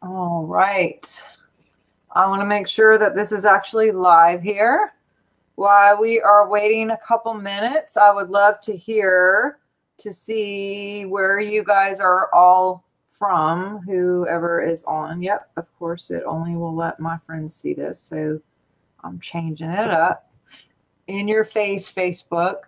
All right. I want to make sure that this is actually live here. While we are waiting a couple minutes, I would love to see where you guys are all from, whoever is on. Yep, of course, it only will let my friends see this, so I'm changing it up. In your face, Facebook.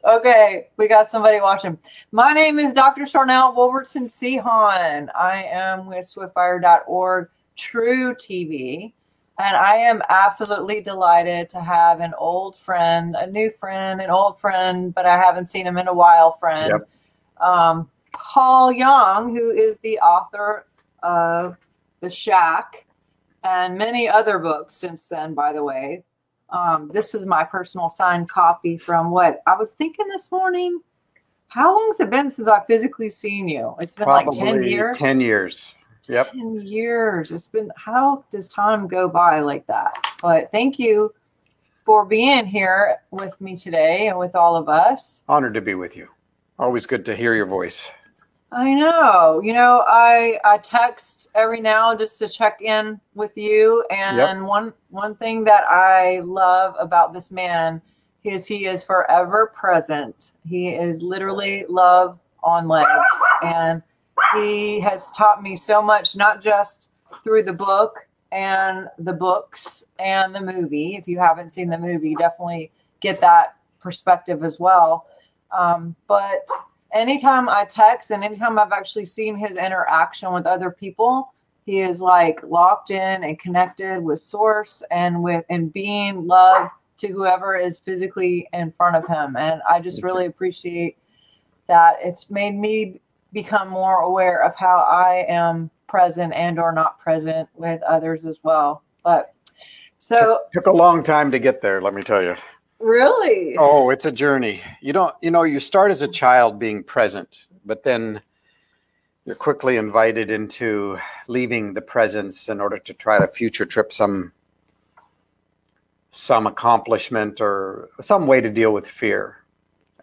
Okay, we got somebody watching. My name is Dr. Sharnael Wolverton Sehan. I am with swiftfire.org True TV, and I am absolutely delighted to have an old friend, a new friend, an old friend, but I haven't seen him in a while, friend. Yep. Paul Young, who is the author of The Shack and many other books since then, by the way. This is my personal signed copy from what I was thinking this morning. How long has it been since I've physically seen you? It's been probably like 10 years. 10 years. Yep. 10 years. It's been, how does time go by like that? But thank you for being here with me today and with all of us. Honored to be with you. Always good to hear your voice. I know. You know, I text every now just to check in with you. And yep. one thing that I love about this man is he is forever present. He is literally love on legs. And he has taught me so much, not just through the book and the books and the movie. If you haven't seen the movie, definitely get that perspective as well. But anytime I text and anytime I've actually seen his interaction with other people, he is like locked in and connected with source and being love to whoever is physically in front of him. And I just really appreciate that. It's made me become more aware of how I am present and or not present with others as well. But so took a long time to get there, let me tell you. Really? Oh, it's a journey. You start as a child being present, but then you're quickly invited into leaving the presence in order to try to future trip some accomplishment or some way to deal with fear.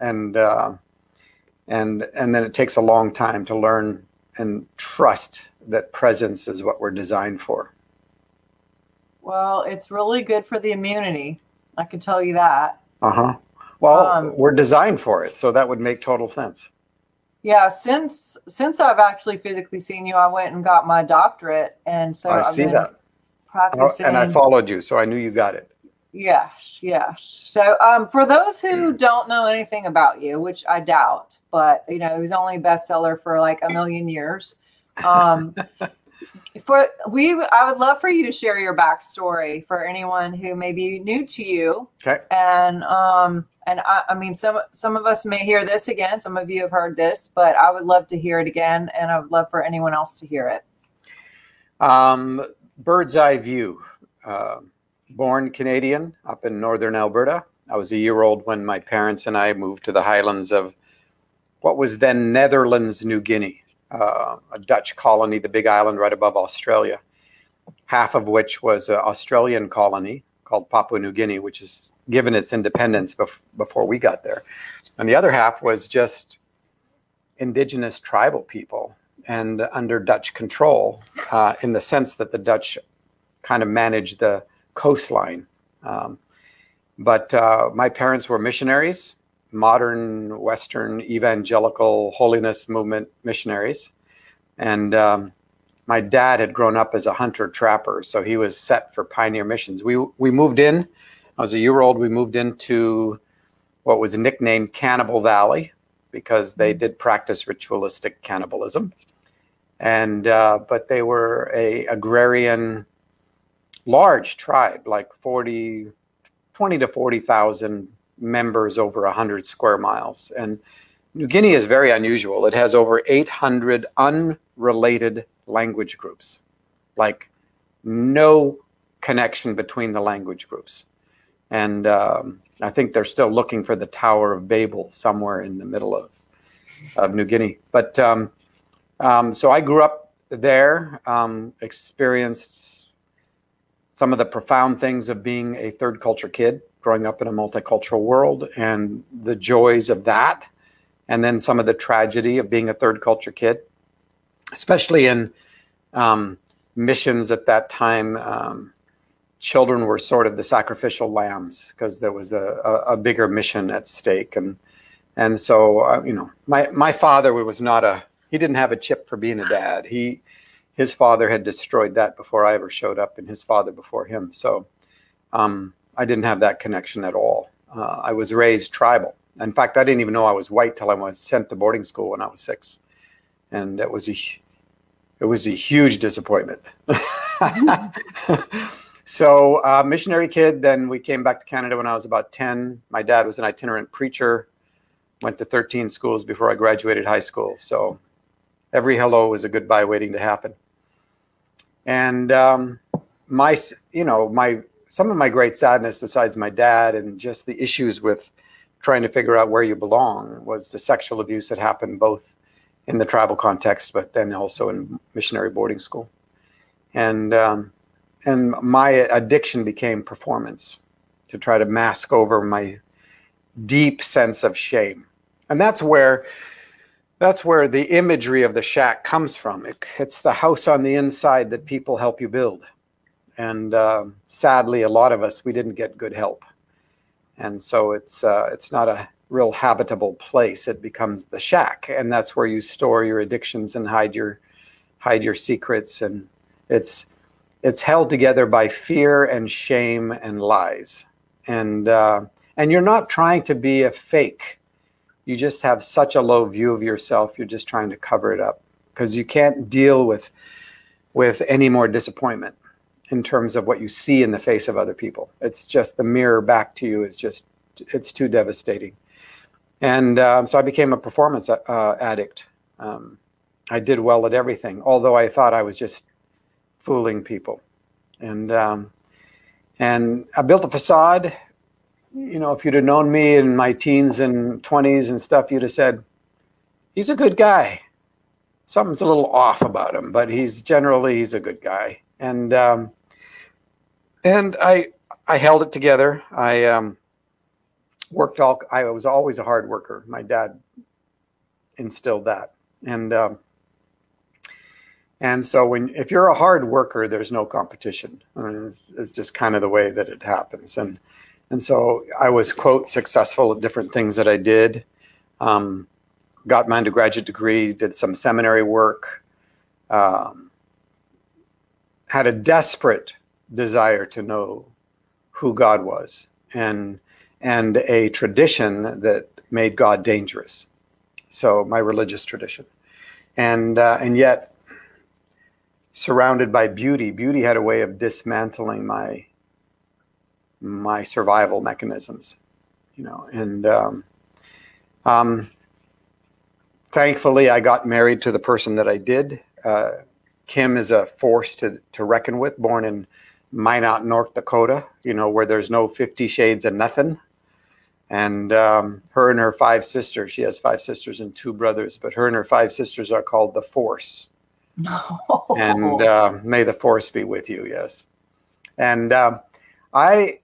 And then it takes a long time to learn and trust that presence is what we're designed for. Well, it's really good for the immunity. I can tell you that. Uh-huh. Well, we're designed for it, so that would make total sense. Yeah, since I've actually physically seen you, I went and got my doctorate, and so I've been practicing. And I followed you, so I knew you got it. Yes, yes. So for those who don't know anything about you, which I doubt, but he was only bestseller for like a million years. I would love for you to share your backstory for anyone who may be new to you. Okay. And I mean, some of us may hear this again. Some of you have heard this, but I would love to hear it again, and I would love for anyone else to hear it. Bird's eye view. Born Canadian up in northern Alberta. I was a year old when my parents and I moved to the highlands of what was then Netherlands, New Guinea, a Dutch colony, the big island right above Australia, half of which was an Australian colony called Papua New Guinea, which is given its independence before we got there. And the other half was just indigenous tribal people and under Dutch control in the sense that the Dutch kind of managed the coastline. But my parents were missionaries, modern Western evangelical holiness movement missionaries. And my dad had grown up as a hunter-trapper, so he was set for pioneer missions. We moved in, I was a year old, we moved into what was nicknamed Cannibal Valley because they did practice ritualistic cannibalism. And but they were a agrarian large tribe, like 20 to 40,000 members over 100 square miles. And New Guinea is very unusual. It has over 800 unrelated language groups, like no connection between the language groups. And I think they're still looking for the Tower of Babel somewhere in the middle of New Guinea. But so I grew up there, experienced some of the profound things of being a third culture kid, growing up in a multicultural world and the joys of that. And then some of the tragedy of being a third culture kid, especially in missions at that time, children were sort of the sacrificial lambs because there was a bigger mission at stake. And so, you know, my father was he didn't have a chip for being a dad. His father had destroyed that before I ever showed up, and his father before him. So I didn't have that connection at all. I was raised tribal. In fact, I didn't even know I was white till I was sent to boarding school when I was 6. And it was a huge disappointment. So missionary kid, then we came back to Canada when I was about 10. My dad was an itinerant preacher, went to 13 schools before I graduated high school. So every hello was a goodbye waiting to happen. And some of my great sadness, besides my dad and just the issues with trying to figure out where you belong, was the sexual abuse that happened both in the tribal context, but then also in missionary boarding school. And my addiction became performance, to try to mask over my deep sense of shame. And that's where the imagery of the shack comes from. It's the house on the inside that people help you build. And sadly, a lot of us, we didn't get good help. And so it's not a real habitable place. It becomes the shack, and that's where you store your addictions and hide your secrets. And it's held together by fear and shame and lies. And you're not trying to be a fake. You just have such a low view of yourself. You're just trying to cover it up because you can't deal with any more disappointment in terms of what you see in the face of other people. It's just the mirror back to you it's too devastating. And so I became a performance addict. I did well at everything, although I thought I was just fooling people. And I built a facade. You know, if you'd have known me in my teens and 20s and stuff, you'd have said, he's a good guy. Something's a little off about him, but he's a good guy. And I held it together. I was always a hard worker. My dad instilled that. And so if you're a hard worker, there's no competition. I mean, it's just kind of the way that it happens. And so I was, quote, successful at different things that I did. Got my undergraduate degree, did some seminary work, had a desperate desire to know who God was, and a tradition that made God dangerous. So my religious tradition, and yet surrounded by beauty. Beauty had a way of dismantling my survival mechanisms, you know. And thankfully, I got married to the person that I did. Kim is a force to reckon with, born in Minot, North Dakota, you know, where there's no 50 shades of nothing. And her and her 5 sisters, she has 5 sisters and 2 brothers, but her and her 5 sisters are called the Force. No. And may the Force be with you, yes. And I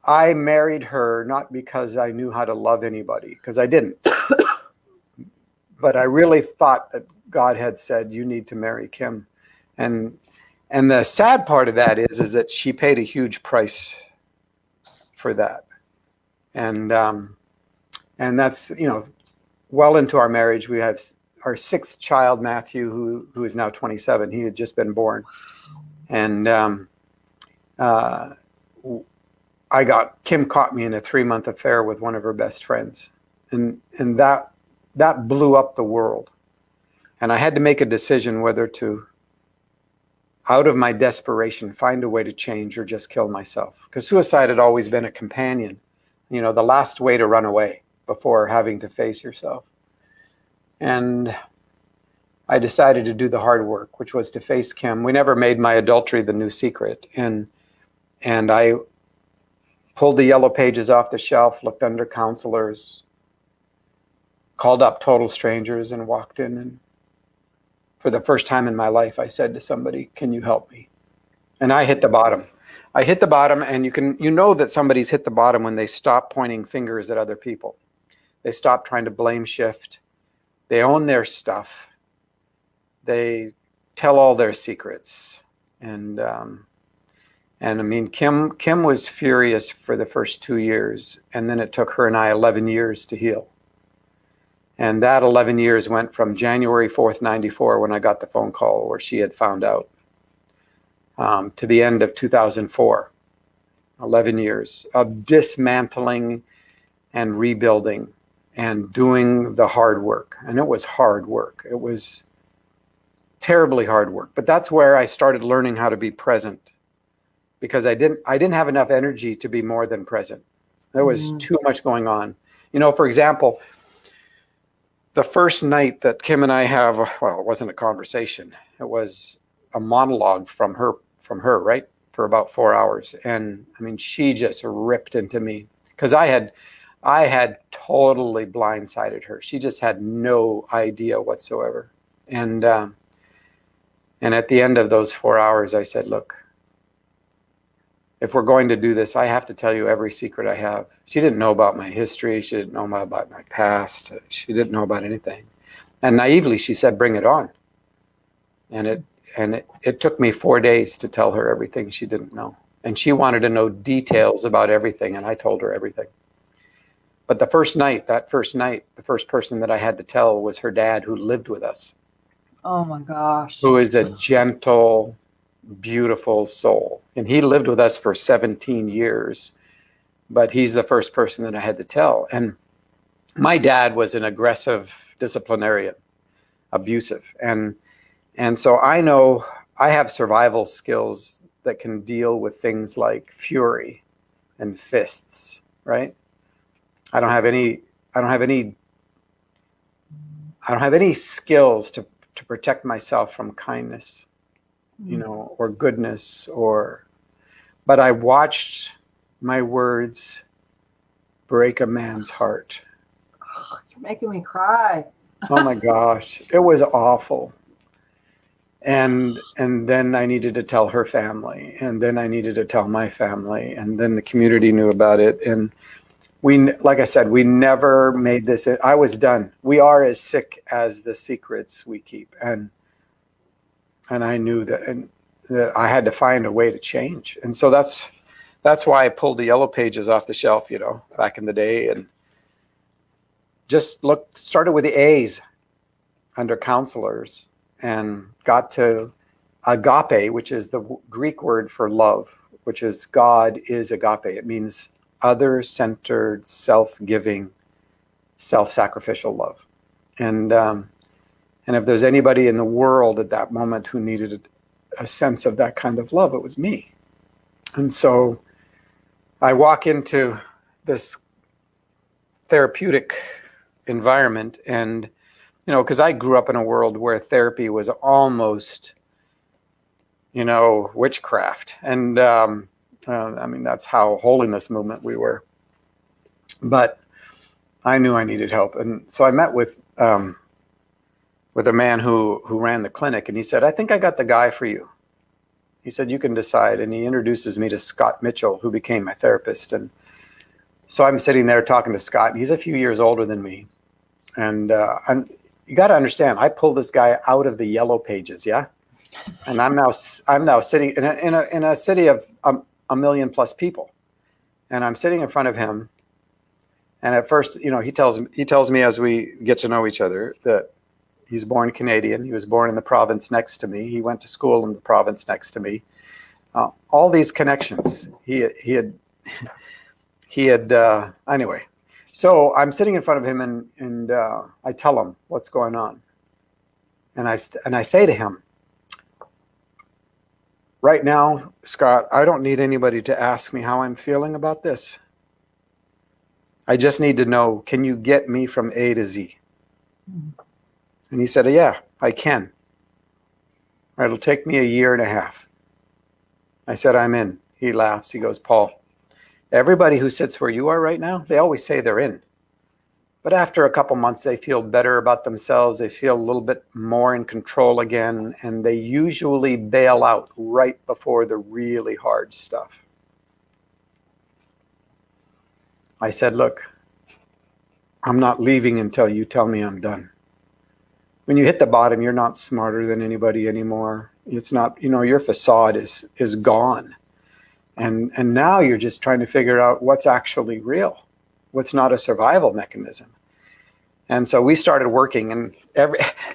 married her not because I knew how to love anybody, because I didn't. But I really thought that God had said, you need to marry Kim. And the sad part of that is that she paid a huge price for that. And that's, you know, well into our marriage. We have our 6th child, Matthew, who is now 27. He had just been born. And Kim caught me in a 3-month affair with one of her best friends. And that blew up the world. And I had to make a decision whether to, out of my desperation, find a way to change or just kill myself. Because suicide had always been a companion, you know, the last way to run away before having to face yourself. And I decided to do the hard work, which was to face Kim. We never made my adultery the new secret. And I pulled the yellow pages off the shelf, looked under counselors, called up total strangers, and walked in. And for the first time in my life, I said to somebody, can you help me? And I hit the bottom. I hit the bottom, and you know that somebody's hit the bottom when they stop pointing fingers at other people. They stop trying to blame shift. They own their stuff. They tell all their secrets. And I mean, Kim was furious for the first 2 years, and then it took her and I 11 years to heal. And that 11 years went from January 4th, 94, when I got the phone call where she had found out, to the end of 2004. 11 years of dismantling and rebuilding and doing the hard work. And it was hard work. It was terribly hard work. But that's where I started learning how to be present, because I didn't have enough energy to be more than present. There was too much going on. You know, for example, the first night that Kim and I have, well, it wasn't a conversation. It was a monologue from her, right? For about 4 hours. And I mean, she just ripped into me because I had totally blindsided her. She just had no idea whatsoever. And at the end of those 4 hours, I said, look, if we're going to do this, I have to tell you every secret I have. She didn't know about my history. She didn't know about my past. She didn't know about anything. And naively, she said, bring it on. And it took me 4 days to tell her everything she didn't know. And she wanted to know details about everything, and I told her everything. But the first night, the first person that I had to tell was her dad, who lived with us. Oh my gosh. Who is a gentle, beautiful soul. And he lived with us for 17 years, but he's the first person that I had to tell. And my dad was an aggressive disciplinarian, abusive. And so I know I have survival skills that can deal with things like fury and fists, right? I don't have any skills to protect myself from kindness, you know, or goodness, but I watched my words break a man's heart. Oh, you're making me cry. Oh my gosh, it was awful. And then I needed to tell her family, and then I needed to tell my family, and then the community knew about it. And like I said, we never made this. I was done. We are as sick as the secrets we keep. And I knew that I had to find a way to change. And so that's why I pulled the yellow pages off the shelf, you know, back in the day, and just started with the A's under counselors and got to agape, which is the Greek word for love, which is God is agape. It means other-centered, self-giving, self-sacrificial love. And if there's anybody in the world at that moment who needed a sense of that kind of love, it was me. And so I walk into this therapeutic environment, and, you know, because I grew up in a world where therapy was almost, you know, witchcraft. And I mean, that's how holiness movement we were. But I knew I needed help. And so I met with a man who ran the clinic, and he said, I think I got the guy for you. He said, you can decide. And he introduces me to Scott Mitchell, who became my therapist. And so I'm sitting there talking to Scott, and he's a few years older than me. And you got to understand, I pulled this guy out of the yellow pages, yeah? And I'm now sitting in a city of 1 million plus people. And I'm sitting in front of him. And at first, you know, he tells me as we get to know each other that he's born Canadian. He was born in the province next to me. He went to school in the province next to me. All these connections. He had anyway. So I'm sitting in front of him, and I tell him what's going on. And I say to him, right now, Scott, I don't need anybody to ask me how I'm feeling about this. I just need to know, can you get me from A to Z? And he said, yeah, I can. It'll take me 1.5 years. I said, I'm in. He laughs. He goes, Paul, everybody who sits where you are right now, they always say they're in. But after a couple months, they feel better about themselves. They feel a little bit more in control again. And they usually bail out right before the really hard stuff. I said, look, I'm not leaving until you tell me I'm done. when you hit the bottom, you're not smarter than anybody anymore. It's not, you know, your facade is gone. And now you're just trying to figure out what's actually real, what's not a survival mechanism. And so we started working, and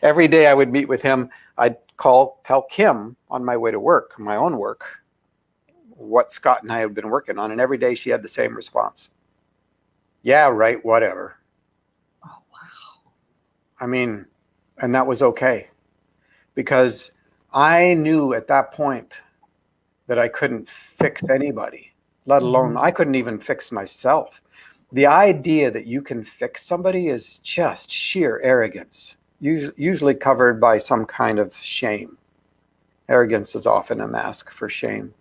every day I would meet with him, I'd tell Kim on my way to work, my own work, what Scott and I had been working on. And every day she had the same response. Yeah, right, whatever. Oh, wow. I mean, and that was okay. Because I knew at that point that I couldn't fix anybody, let alone, I couldn't even fix myself. The idea that you can fix somebody is just sheer arrogance, usually covered by some kind of shame. Arrogance is often a mask for shame.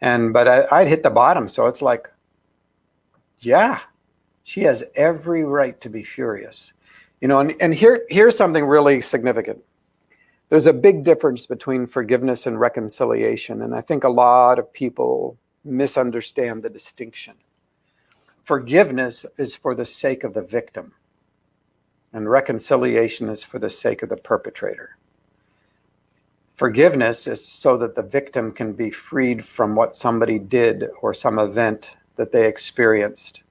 But I'd hit the bottom, so it's like, yeah, she has every right to be furious. You know, and here's something really significant. There's a big difference between forgiveness and reconciliation, and I think a lot of people misunderstand the distinction. Forgiveness is for the sake of the victim, and reconciliation is for the sake of the perpetrator. Forgiveness is so that the victim can be freed from what somebody did or some event that they experienced.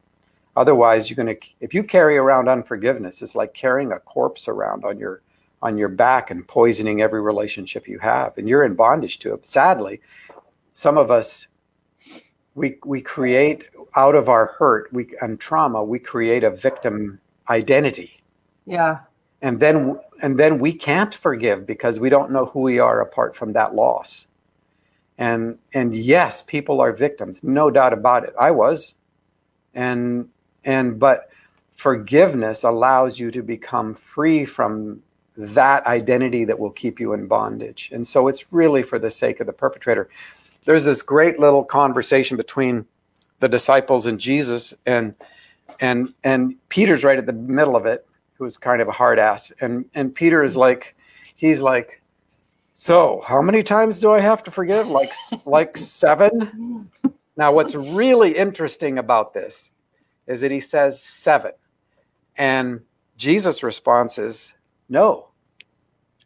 Otherwise, if you carry around unforgiveness, it's like carrying a corpse around on your back and poisoning every relationship you have, and you're in bondage to it. Sadly, some of us, we create out of our hurt and trauma, we create a victim identity. Yeah. And then we can't forgive because we don't know who we are apart from that loss. And yes, people are victims, no doubt about it. I was. But forgiveness allows you to become free from that identity that will keep you in bondage. And so it's really for the sake of the perpetrator. There's this great little conversation between the disciples and Jesus, and Peter's right at the middle of it, who's kind of a hard ass. And Peter is like, he's like, so how many times do I have to forgive? Like 7? Now, what's really interesting about this is that he says 7. And Jesus' response is, no,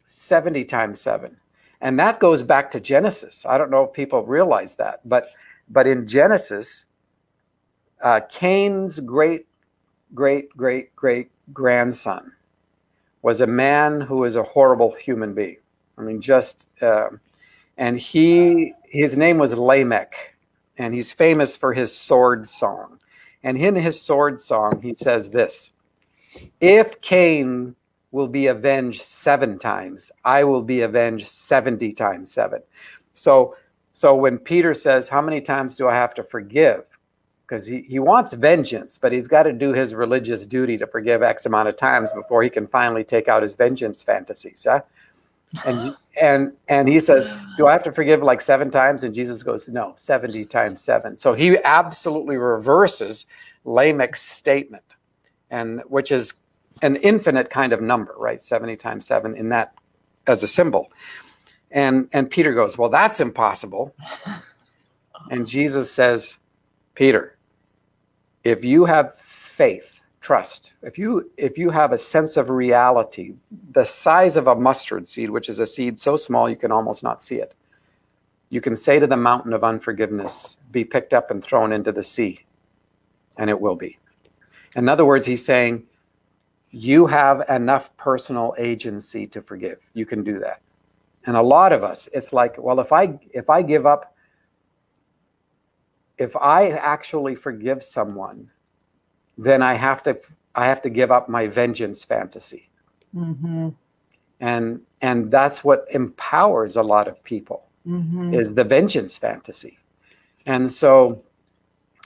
70 times 7. And that goes back to Genesis. I don't know if people realize that, but in Genesis, Cain's great grandson was a man who was a horrible human being. I mean, and his name was Lamech, and he's famous for his sword song. And in his sword song, he says this: if Cain will be avenged 7 times, I will be avenged 70 times 7. So when Peter says, how many times do I have to forgive? Because he wants vengeance, but he's got to do his religious duty to forgive X amount of times before he can finally take out his vengeance fantasies. Yeah? And he says, do I have to forgive like 7 times? And Jesus goes, no, 70 times 7. So he absolutely reverses Lamech's statement, and which is an infinite kind of number, right? 70 times 7 in that as a symbol. And Peter goes, well, that's impossible. And Jesus says, Peter, if you have faith, trust, if you have a sense of reality, the size of a mustard seed, which is a seed so small you can almost not see it, you can say to the mountain of unforgiveness, be picked up and thrown into the sea, and it will be. In other words, he's saying, you have enough personal agency to forgive. You can do that. And a lot of us, it's like, well, if I give up, if I actually forgive someone, then I have to give up my vengeance fantasy. Mm-hmm. And that's what empowers a lot of people, is the vengeance fantasy. And so,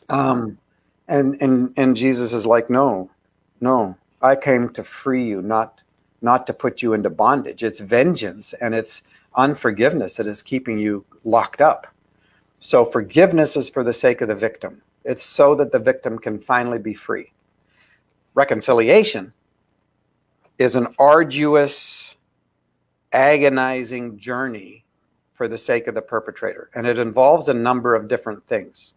and Jesus is like, no, I came to free you, not to put you into bondage. It's vengeance and it's unforgiveness that is keeping you locked up. So forgiveness is for the sake of the victim. It's so that the victim can finally be free. Reconciliation is an arduous, agonizing journey for the sake of the perpetrator. And it involves a number of different things.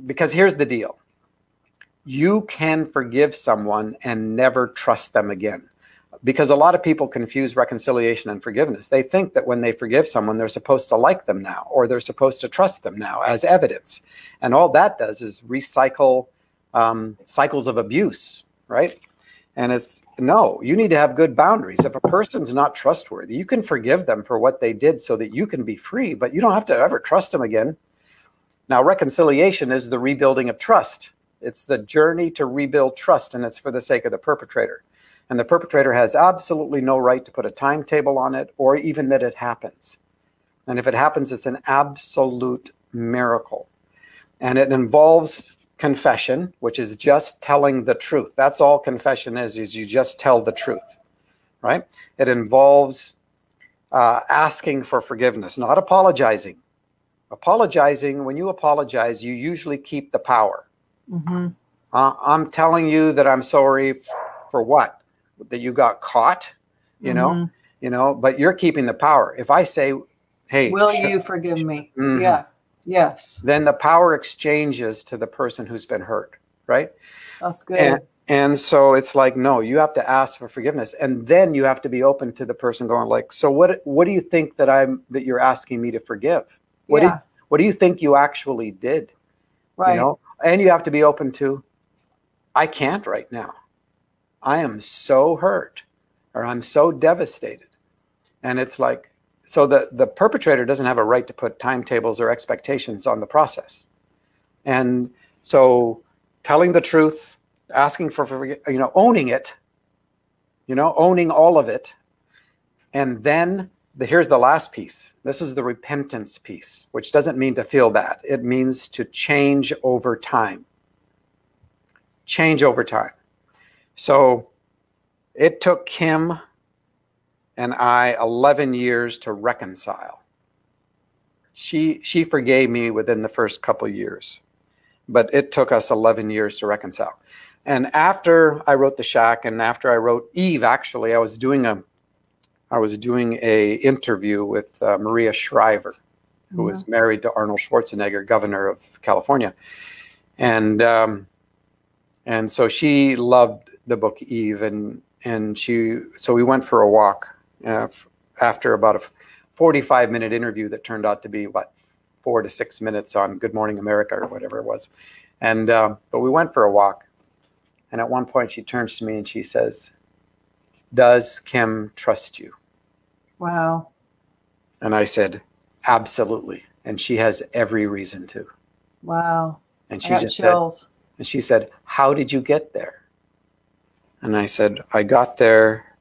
Because here's the deal. You can forgive someone and never trust them again. because a lot of people confuse reconciliation and forgiveness. They think that when they forgive someone, they're supposed to like them now, or they're supposed to trust them now as evidence. And all that does is recycle cycles of abuse, right? And it's, no, you need to have good boundaries. If a person's not trustworthy, you can forgive them for what they did so that you can be free, but you don't have to ever trust them again. Now, reconciliation is the rebuilding of trust. It's the journey to rebuild trust, and it's for the sake of the perpetrator. And the perpetrator has absolutely no right to put a timetable on it, or even that it happens. And if it happens, it's an absolute miracle. And it involves confession, which is just telling the truth. That's all confession is you just tell the truth, right? It involves asking for forgiveness, not apologizing. Apologizing, when you apologize, you usually keep the power. Mm-hmm. I'm telling you that I'm sorry for what? That you got caught, you know, but you're keeping the power. If I say, hey, will you forgive me? Mm-hmm. Yeah. Yes. Then the power exchanges to the person who's been hurt, right? That's good. And so it's like, no, you have to ask for forgiveness, and then you have to be open to the person going like, so what do you think that you're asking me to forgive? What do you think you actually did? Right. You know, and you have to be open to, I can't right now. I am so hurt, or I'm so devastated. And it's like, so the perpetrator doesn't have a right to put timetables or expectations on the process. And so telling the truth, asking for, you know, owning it, you know, owning all of it. And then here's the last piece. This is the repentance piece, which doesn't mean to feel bad. It means to change over time. Change over time. So it took Kim and I 11 years to reconcile. She forgave me within the first couple of years, but it took us 11 years to reconcile. And after I wrote The Shack, and after I wrote Eve, actually, I was doing a interview with Maria Shriver, who was married to Arnold Schwarzenegger, governor of California, and so she loved the book Eve, and so we went for a walk after about a 45-minute interview that turned out to be 4 to 6 minutes on Good Morning America or whatever it was, and but we went for a walk, and at one point she turns to me and she says, "Does Kim trust you?" Wow. And I said, "Absolutely," and she has every reason to. Wow. And she just chills. Said, and she said, "How did you get there?" And I said, "I got there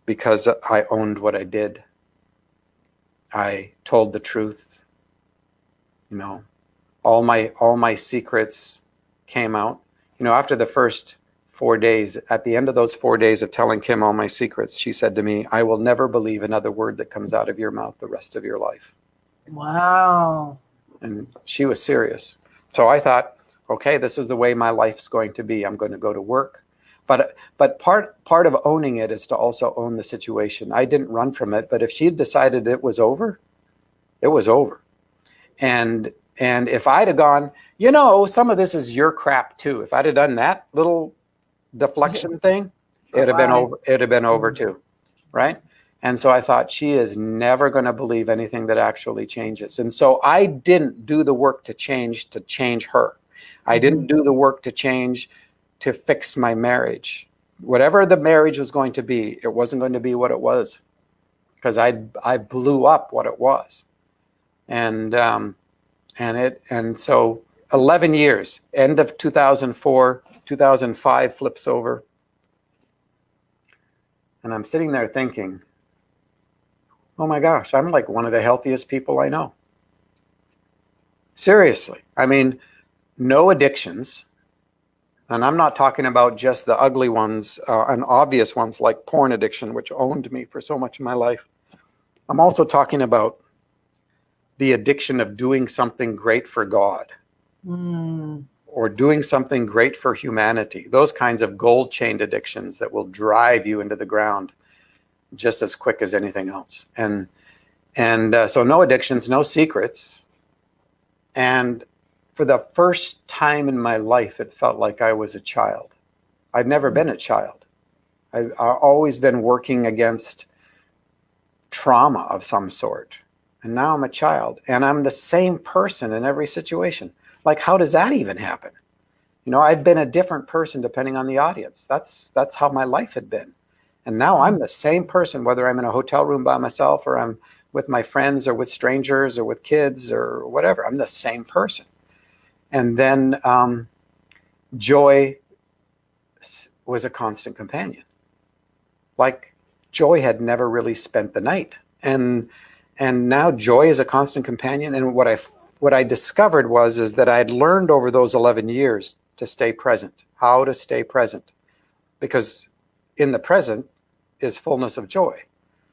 because I owned what I did. I told the truth. You know, all my secrets came out. You know, after the first 4 days, at the end of those 4 days of telling Kim all my secrets, she said to me, "I will never believe another word that comes out of your mouth the rest of your life." Wow. And she was serious. So I thought, okay, this is the way my life's going to be. I'm going to go to work. But part of owning it is to also own the situation. I didn't run from it, but if she had decided it was over, it was over. And if I'd have gone, you know, some of this is your crap too. If I'd have done that little deflection thing, it'd have been over. It'd have been over too, right? And so I thought, she is never going to believe anything that actually changes. And so I didn't do the work to change her. I didn't do the work to fix my marriage. Whatever the marriage was going to be, it wasn't going to be what it was, because I blew up what it was. And so 11 years, end of 2004, 2005 flips over. And I'm sitting there thinking, oh my gosh, I'm like one of the healthiest people I know. Seriously. I mean, no addictions. And I'm not talking about just the ugly ones and obvious ones like porn addiction, which owned me for so much of my life. I'm also talking about the addiction of doing something great for God or doing something great for humanity. Those kinds of gold-chained addictions that will drive you into the ground just as quick as anything else. And so no addictions, no secrets. And for the first time in my life, it felt like I was a child. I'd never been a child. I've always been working against trauma of some sort. And now I'm a child, and I'm the same person in every situation. Like, how does that even happen? You know, I'd been a different person depending on the audience. That's how my life had been. And now I'm the same person, whether I'm in a hotel room by myself or I'm with my friends or with strangers or with kids or whatever. I'm the same person. And then joy was a constant companion. Like, joy had never really spent the night. And now joy is a constant companion. And what I discovered is that I had learned over those 11 years to stay present, how to stay present, because in the present is fullness of joy.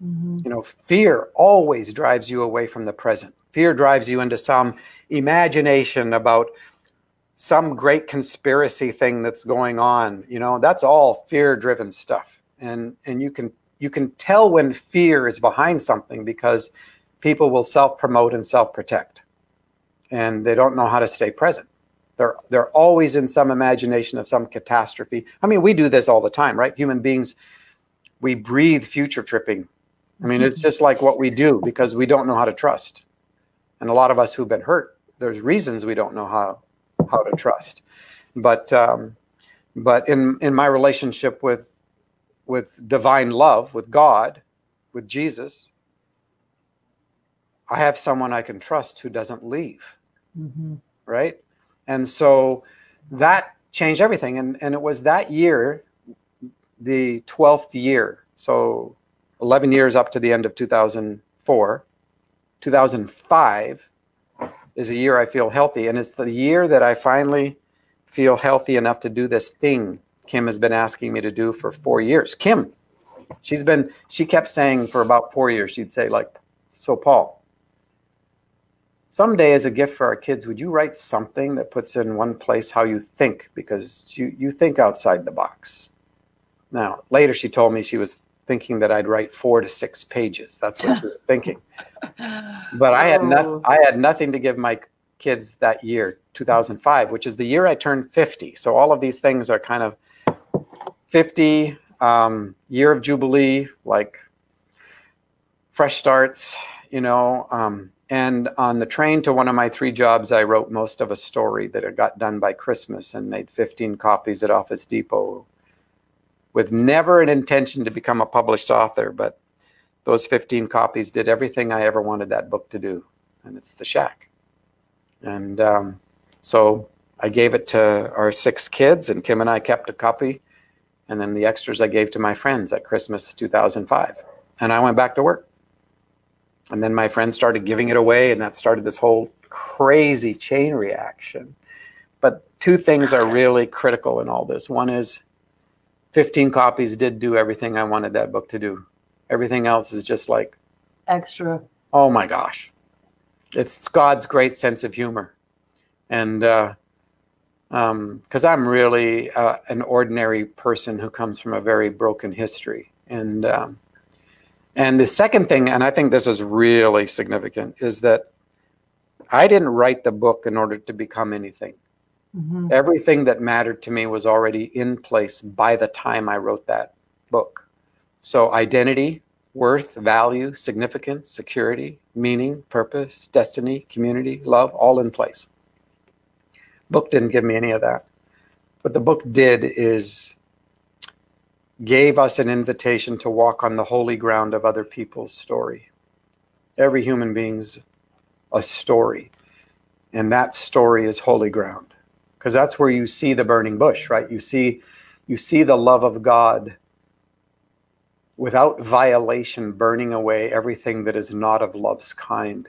Mm-hmm. You know, fear always drives you away from the present. Fear drives you into some imagination about some great conspiracy thing that's going on. You know, that's all fear-driven stuff. And you can tell when fear is behind something because people will self-promote and self-protect, and they don't know how to stay present. They're always in some imagination of some catastrophe. I mean, we do this all the time, right? Human beings, we breathe future tripping. I mean, it's just like what we do because we don't know how to trust. And a lot of us who've been hurt, there's reasons we don't know how to trust. But in my relationship with divine love, with God, with Jesus, I have someone I can trust who doesn't leave. Mm-hmm. Right? And so that changed everything. And it was that year, the 12th year, so 11 years up to the end of 2004. 2005 is a year I feel healthy. And it's the year that I finally feel healthy enough to do this thing Kim has been asking me to do for 4 years. Kim, she kept saying for about 4 years, she'd say, like, so Paul, someday as a gift for our kids, would you write something that puts in one place how you think? Because you think outside the box. Now, later she told me she was thinking that I'd write 4 to 6 pages. That's what she was thinking. But I had nothing to give my kids that year, 2005, which is the year I turned 50. So all of these things are kind of 50, year of Jubilee, like fresh starts, you know. And on the train to one of my 3 jobs, I wrote most of a story that I got done by Christmas and made 15 copies at Office Depot with never an intention to become a published author. But those 15 copies did everything I ever wanted that book to do. And it's The Shack. And so I gave it to our 6 kids, and Kim and I kept a copy. And then the extras I gave to my friends at Christmas 2005. And I went back to work. And then my friends started giving it away, and that started this whole crazy chain reaction. But 2 things are really critical in all this. One is 15 copies did do everything I wanted that book to do. Everything else is just like extra. Oh my gosh. It's God's great sense of humor. And because I'm really an ordinary person who comes from a very broken history. And the second thing, and I think this is really significant, is that I didn't write the book in order to become anything. Mm-hmm. Everything that mattered to me was already in place by the time I wrote that book. So identity, worth, value, significance, security, meaning, purpose, destiny, community, love, all in place. Book didn't give me any of that. What the book did is gave us an invitation to walk on the holy ground of other people's story. Every human being's a story. And that story is holy ground. Because that's where you see the burning bush, right? You see the love of God without violation burning away everything that is not of love's kind.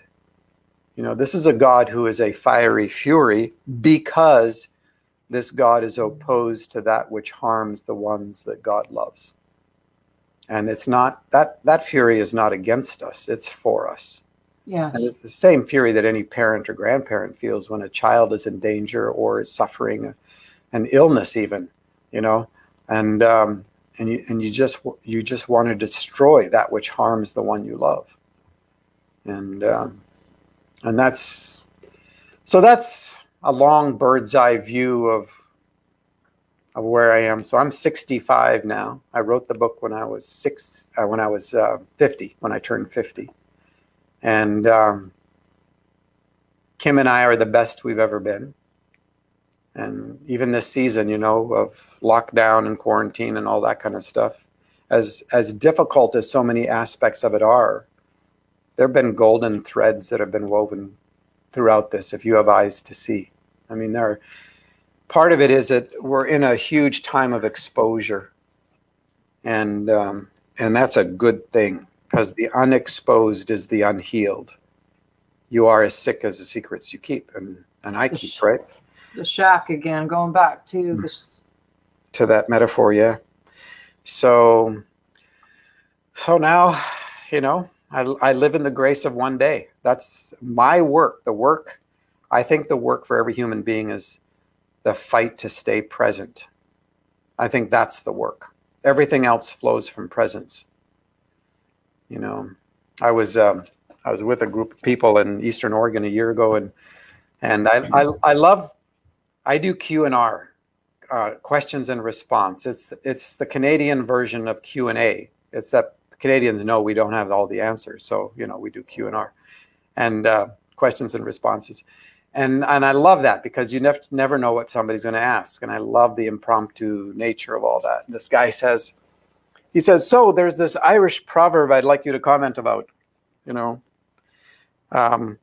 You know, this is a God who is a fiery fury because this God is opposed to that which harms the ones that God loves. And it's not, that fury is not against us, it's for us. Yes. And it's the same fury that any parent or grandparent feels when a child is in danger or is suffering an illness even, you know, and you just want to destroy that which harms the one you love. And that's a long bird's eye view of of where I am. So I'm 65 now. I wrote the book when I was 50, when I turned 50. And Kim and I are the best we've ever been. And even this season, you know, of lockdown and quarantine and all that kind of stuff, as difficult as so many aspects of it are, there have been golden threads that have been woven throughout this, if you have eyes to see. I mean, part of it is that we're in a huge time of exposure. And that's a good thing, because the unexposed is the unhealed. You are as sick as the secrets you keep, and I keep, right? The shack again, going back to this. To that metaphor, yeah. So now, you know, I live in the grace of one day. That's my work. I think the work for every human being is the fight to stay present. I think that's the work. Everything else flows from presence. You know, I was with a group of people in Eastern Oregon a year ago, and I do Q&R, questions and response. It's the Canadian version of Q&A. It's that the Canadians know we don't have all the answers, so you know we do Q&R and questions and responses. And I love that, because you never know what somebody's going to ask. And I love the impromptu nature of all that. And this guy says, so there's this Irish proverb I'd like you to comment about. You know,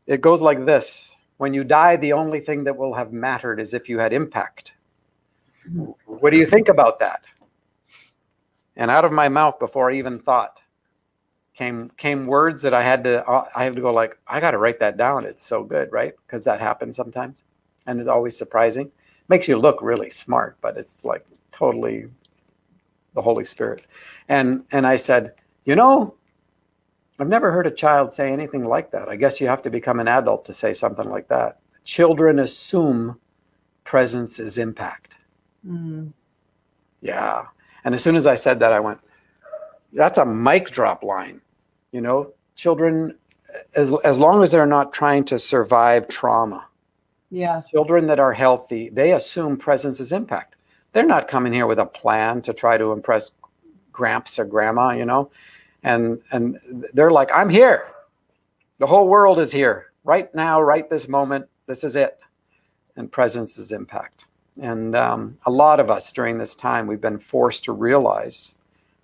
it goes like this: when you die, the only thing that will have mattered is if you had impact. What do you think about that? And out of my mouth, before I even thought, came words that I had to go like, I got to write that down. It's so good, right? Because that happens sometimes, and it's always surprising. Makes you look really smart, but it's like totally the Holy Spirit. And I said, you know, I've never heard a child say anything like that. I guess you have to become an adult to say something like that. Children assume presence is impact. Mm. Yeah. And as soon as I said that, I went, that's a mic drop line. You know, children, as long as they're not trying to survive trauma, yeah, children that are healthy, they assume presence is impact. They're not coming here with a plan to try to impress gramps or grandma, you know, and they're like, I'm here. The whole world is here right now, right this moment. This is it. And presence is impact. And a lot of us during this time, we've been forced to realize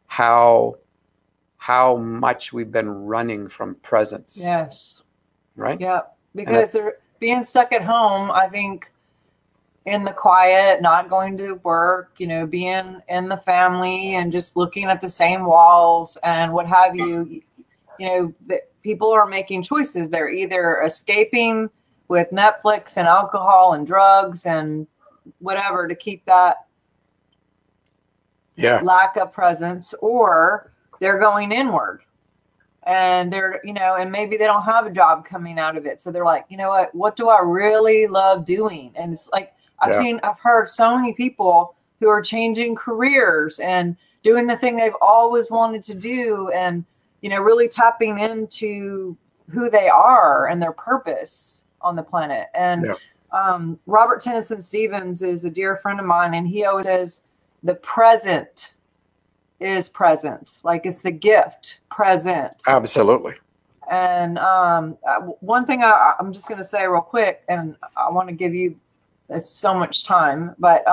how much we've been running from presence. Yes. Right? Yeah. Because they're being stuck at home, I think, in the quiet, not going to work, you know, being in the family and just looking at the same walls and what have you, you know, people are making choices. They're either escaping with Netflix and alcohol and drugs and whatever to keep that lack of presence, or they're going inward and they're, you know, and maybe they don't have a job coming out of it. So they're like, you know what do I really love doing? And it's like, I've heard so many people who are changing careers and doing the thing they've always wanted to do, and, you know, really tapping into who they are and their purpose on the planet. And Robert Tennyson Stevens is a dear friend of mine, and he always says the present is present. Like, it's the gift present. Absolutely. And one thing I'm just going to say real quick, and I want to give you so much time, but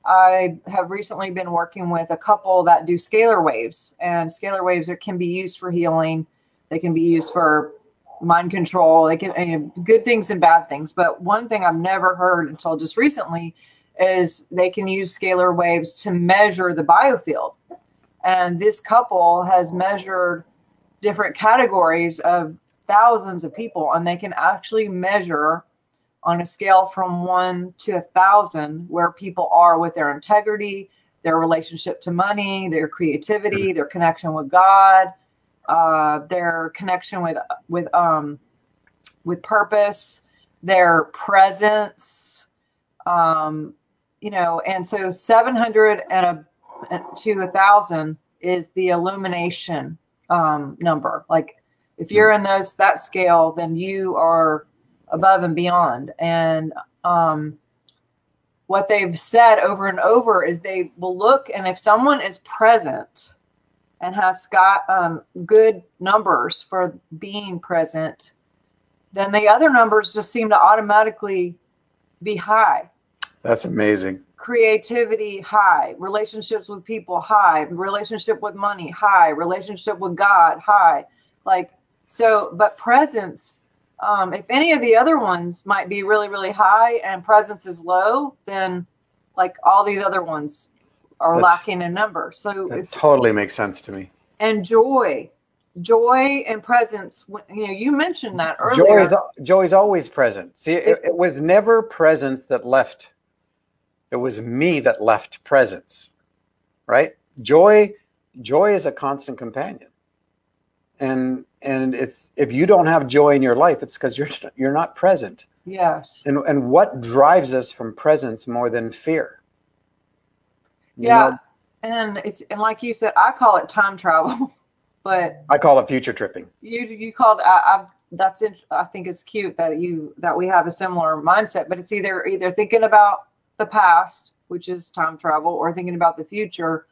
I have recently been working with a couple that do scalar waves, and scalar waves can be used for healing. They can be used for mind control. They can good things and bad things. But one thing I've never heard until just recently is they can use scalar waves to measure the biofield. And this couple has measured different categories of thousands of people, and they can actually measure on a scale from 1 to 1,000 where people are with their integrity, their relationship to money, their creativity, their connection with God, their connection with purpose, their presence, you know. And so 700 to 1,000 is the illumination number. Like, if you're in that scale, then you are above and beyond. And what they've said over and over is they will look, and if someone is present and has got good numbers for being present, then the other numbers just seem to automatically be high. That's amazing. Creativity, high. Relationships with people, high. Relationship with money, high. Relationship with God, high. Like, so, but presence, if any of the other ones might be really, really high and presence is low, then like all these other ones are lacking in number. So it totally makes sense to me. And joy and presence. You know, you mentioned that earlier. Joy is always present. See, it was never presence that left. It was me that left presence, right? Joy is a constant companion. And it's, if you don't have joy in your life, it's because you're not present. Yes. And what drives us from presence more than fear? Yeah. And like you said, I call it time travel, but I call it future tripping. You called, I think it's cute that we have a similar mindset, but it's either thinking about the past, which is time travel, or thinking about the future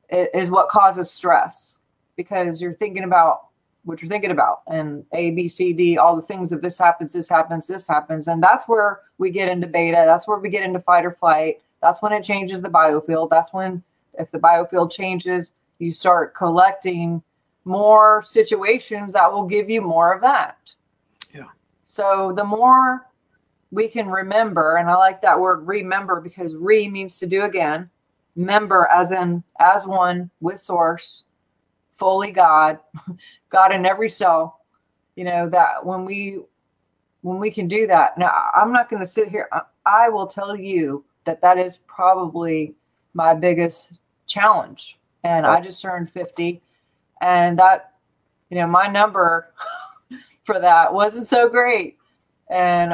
is what causes stress, because you're thinking about what you're thinking about, and A, B, C, D, all the things of this happens, this happens, this happens. And that's where we get into beta. That's where we get into fight or flight. That's when it changes the biofield. That's when, if the biofield changes, you start collecting more situations that will give you more of that. Yeah. So the more we can remember, and I like that word remember, because re means to do again. Member as in, as one with source, fully God, God in every cell. You know, that when we can do that. Now, I'm not going to sit here. I will tell you that is probably my biggest challenge. And I just turned 50, and that, you know, my number for that wasn't so great. And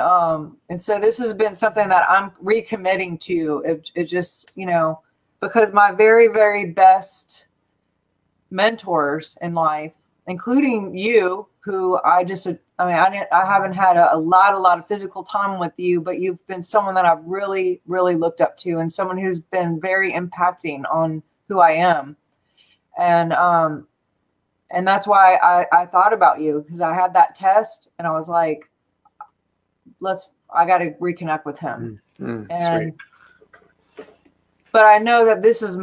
so this has been something that I'm recommitting to. It just, you know, because my very, very best mentors in life, including you, who I haven't had a lot of physical time with you, but you've been someone that I've really, really looked up to, and someone who's been very impacting on who I am. And that's why I thought about you, because I had that test and I was like, I got to reconnect with him. Sweet. But I know that this is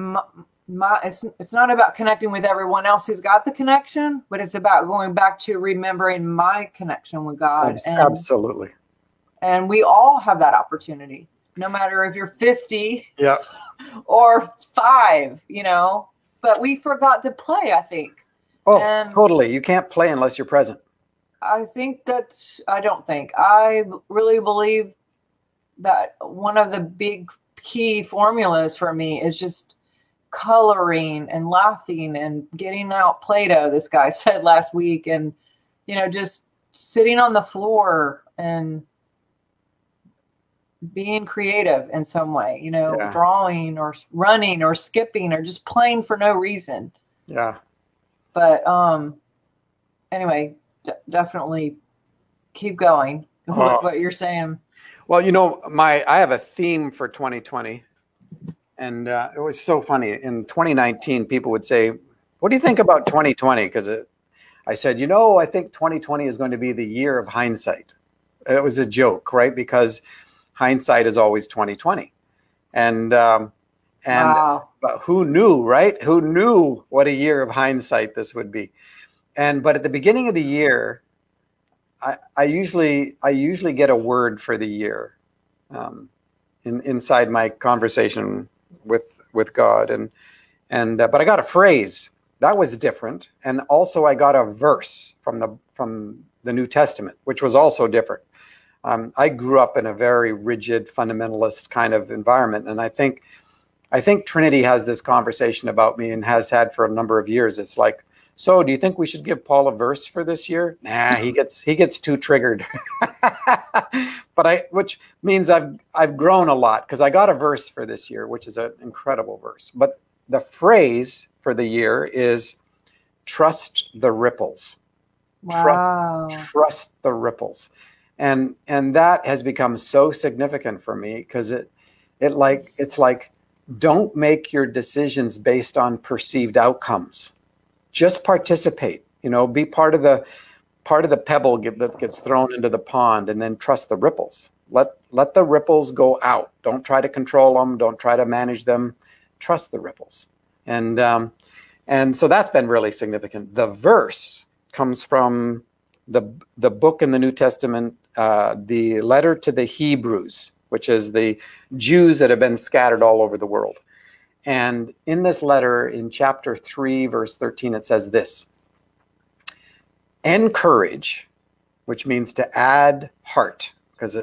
it's not about connecting with everyone else who's got the connection, but it's about going back to remembering my connection with God. Absolutely. And we all have that opportunity, no matter if you're 50 or 5, you know, but we forgot to play, I think. Oh, totally. You can't play unless you're present. I really believe that one of the big key formulas for me is just coloring and laughing and getting out Play-Doh, this guy said last week, and, you know, just sitting on the floor and being creative in some way, you know, drawing or running or skipping or just playing for no reason. Yeah. But anyway, definitely keep going with what you're saying. Well, you know, I have a theme for 2020, and it was so funny. In 2019, people would say, "What do you think about 2020?" Because I said, you know, I think 2020 is going to be the year of hindsight. It was a joke, right? Because hindsight is always 2020, and wow. But who knew, right? Who knew what a year of hindsight this would be? But at the beginning of the year, I usually get a word for the year inside my conversation with God, but I got a phrase that was different, and also I got a verse from the New Testament, which was also different. I grew up in a very rigid fundamentalist kind of environment, and I think Trinity has this conversation about me and has had for a number of years. It's like, so do you think we should give Paul a verse for this year? Nah, he gets too triggered. Which means I've grown a lot, because I got a verse for this year, which is an incredible verse. But the phrase for the year is trust the ripples. Wow. Trust the ripples. And that has become so significant for me, because it It's like, don't make your decisions based on perceived outcomes. Just participate, be part of the pebble that gets thrown into the pond, and then trust the ripples. Let the ripples go out. Don't try to control them. Don't try to manage them. Trust the ripples. And so that's been really significant. The verse comes from the book in the New Testament, the letter to the Hebrews, which is the Jews that have been scattered all over the world. And in this letter, in chapter 3, verse 13, it says this: encourage, which means to add heart, because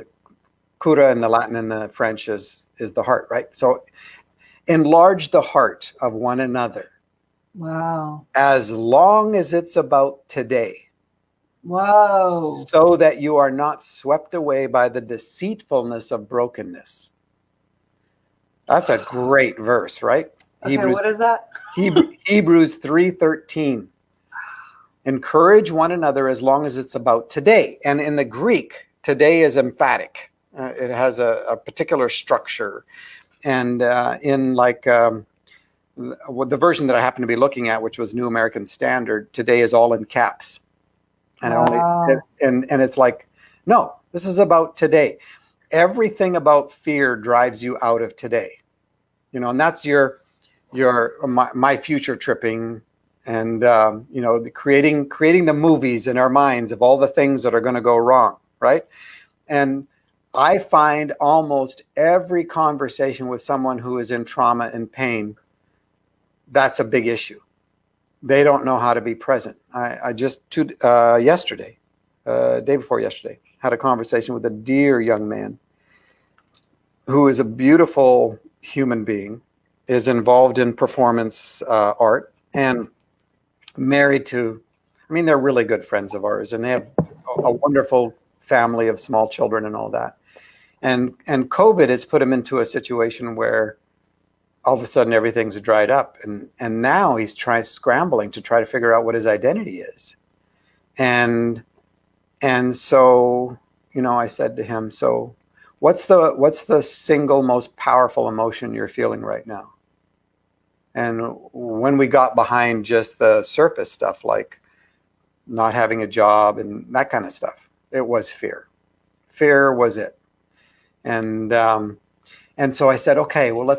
cura in the Latin and the French is the heart, right? So enlarge the heart of one another. Wow. As long as it's about today. Whoa. So that you are not swept away by the deceitfulness of brokenness. That's a great verse, right? Okay, what is that? Hebrews 3:13. Encourage one another as long as it's about today. And in the Greek, today is emphatic. It has a particular structure. And in the version that I happen to be looking at, which was New American Standard, today is all in caps. And wow. and it's like, no, this is about today. Everything about fear drives you out of today. And that's my future tripping, and creating the movies in our minds of all the things that are going to go wrong, right? And I find almost every conversation with someone who is in trauma and pain, that's a big issue. They don't know how to be present. I just yesterday, day before yesterday, had a conversation with a dear young man who is a beautiful human being, is involved in performance art, and married to, they're really good friends of ours, and they have a wonderful family of small children and all that. And COVID has put him into a situation where all of a sudden everything's dried up, and now he's scrambling to try to figure out what his identity is. And so, I said to him, so what's the single most powerful emotion you're feeling right now? And when we got behind just the surface stuff, like not having a job and that kind of stuff, it was fear. Fear was it. And so I said, okay, well,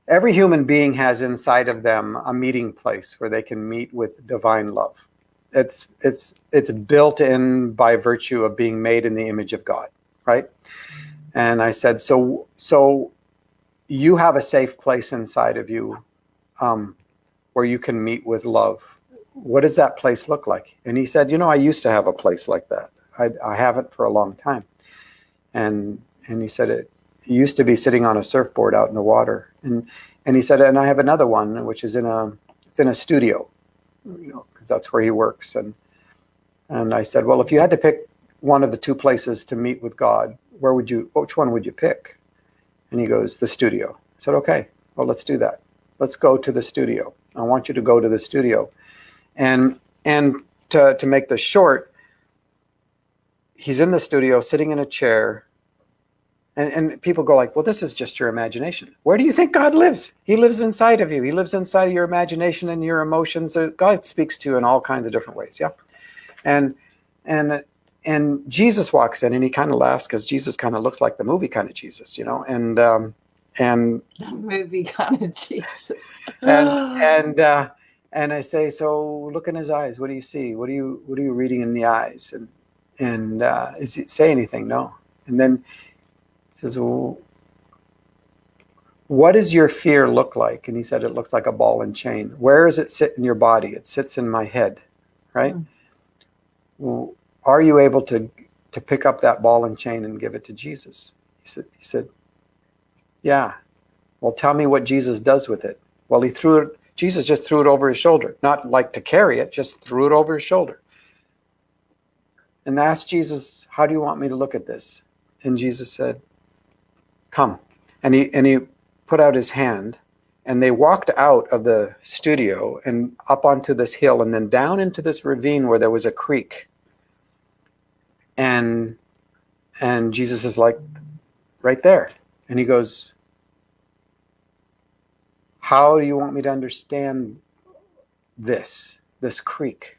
every human being has inside of them a meeting place where they can meet with divine love. It's built in by virtue of being made in the image of God, right? And I said, so you have a safe place inside of you where you can meet with love. What does that place look like? And he said, I used to have a place like that. I haven't for a long time. And he said, it used to be sitting on a surfboard out in the water. And he said, and I have another one, which is in a studio, because that's where he works. And I said, well, if you had to pick one of the two places to meet with God, which one would you pick? And he goes, the studio. I said, okay, well, let's do that. Let's go to the studio. I want you to go to the studio. And to make this short, he's in the studio sitting in a chair, and people go like, well, this is just your imagination. Where do you think God lives? He lives inside of you. He lives inside of your imagination and your emotions. God speaks to you in all kinds of different ways. Yeah. And Jesus walks in, and he kind of laughs, because Jesus kind of looks like the movie kind of Jesus, and the movie kind of Jesus. And I say, so look in his eyes. What do you see? What are you reading in the eyes? And does he say anything? No. And then he says, well, what does your fear look like? And he said, it looks like a ball and chain. Where does it sit in your body? It sits in my head, right? Well, are you able to pick up that ball and chain and give it to Jesus? He said, yeah. Well, tell me what Jesus does with it. Well, Jesus just threw it over his shoulder, not like to carry it, just threw it over his shoulder. And asked Jesus, how do you want me to look at this? And Jesus said, come. And he put out his hand, and they walked out of the studio and up onto this hill, and then down into this ravine where there was a creek. And Jesus is like, right there. And he goes, how do you want me to understand this creek?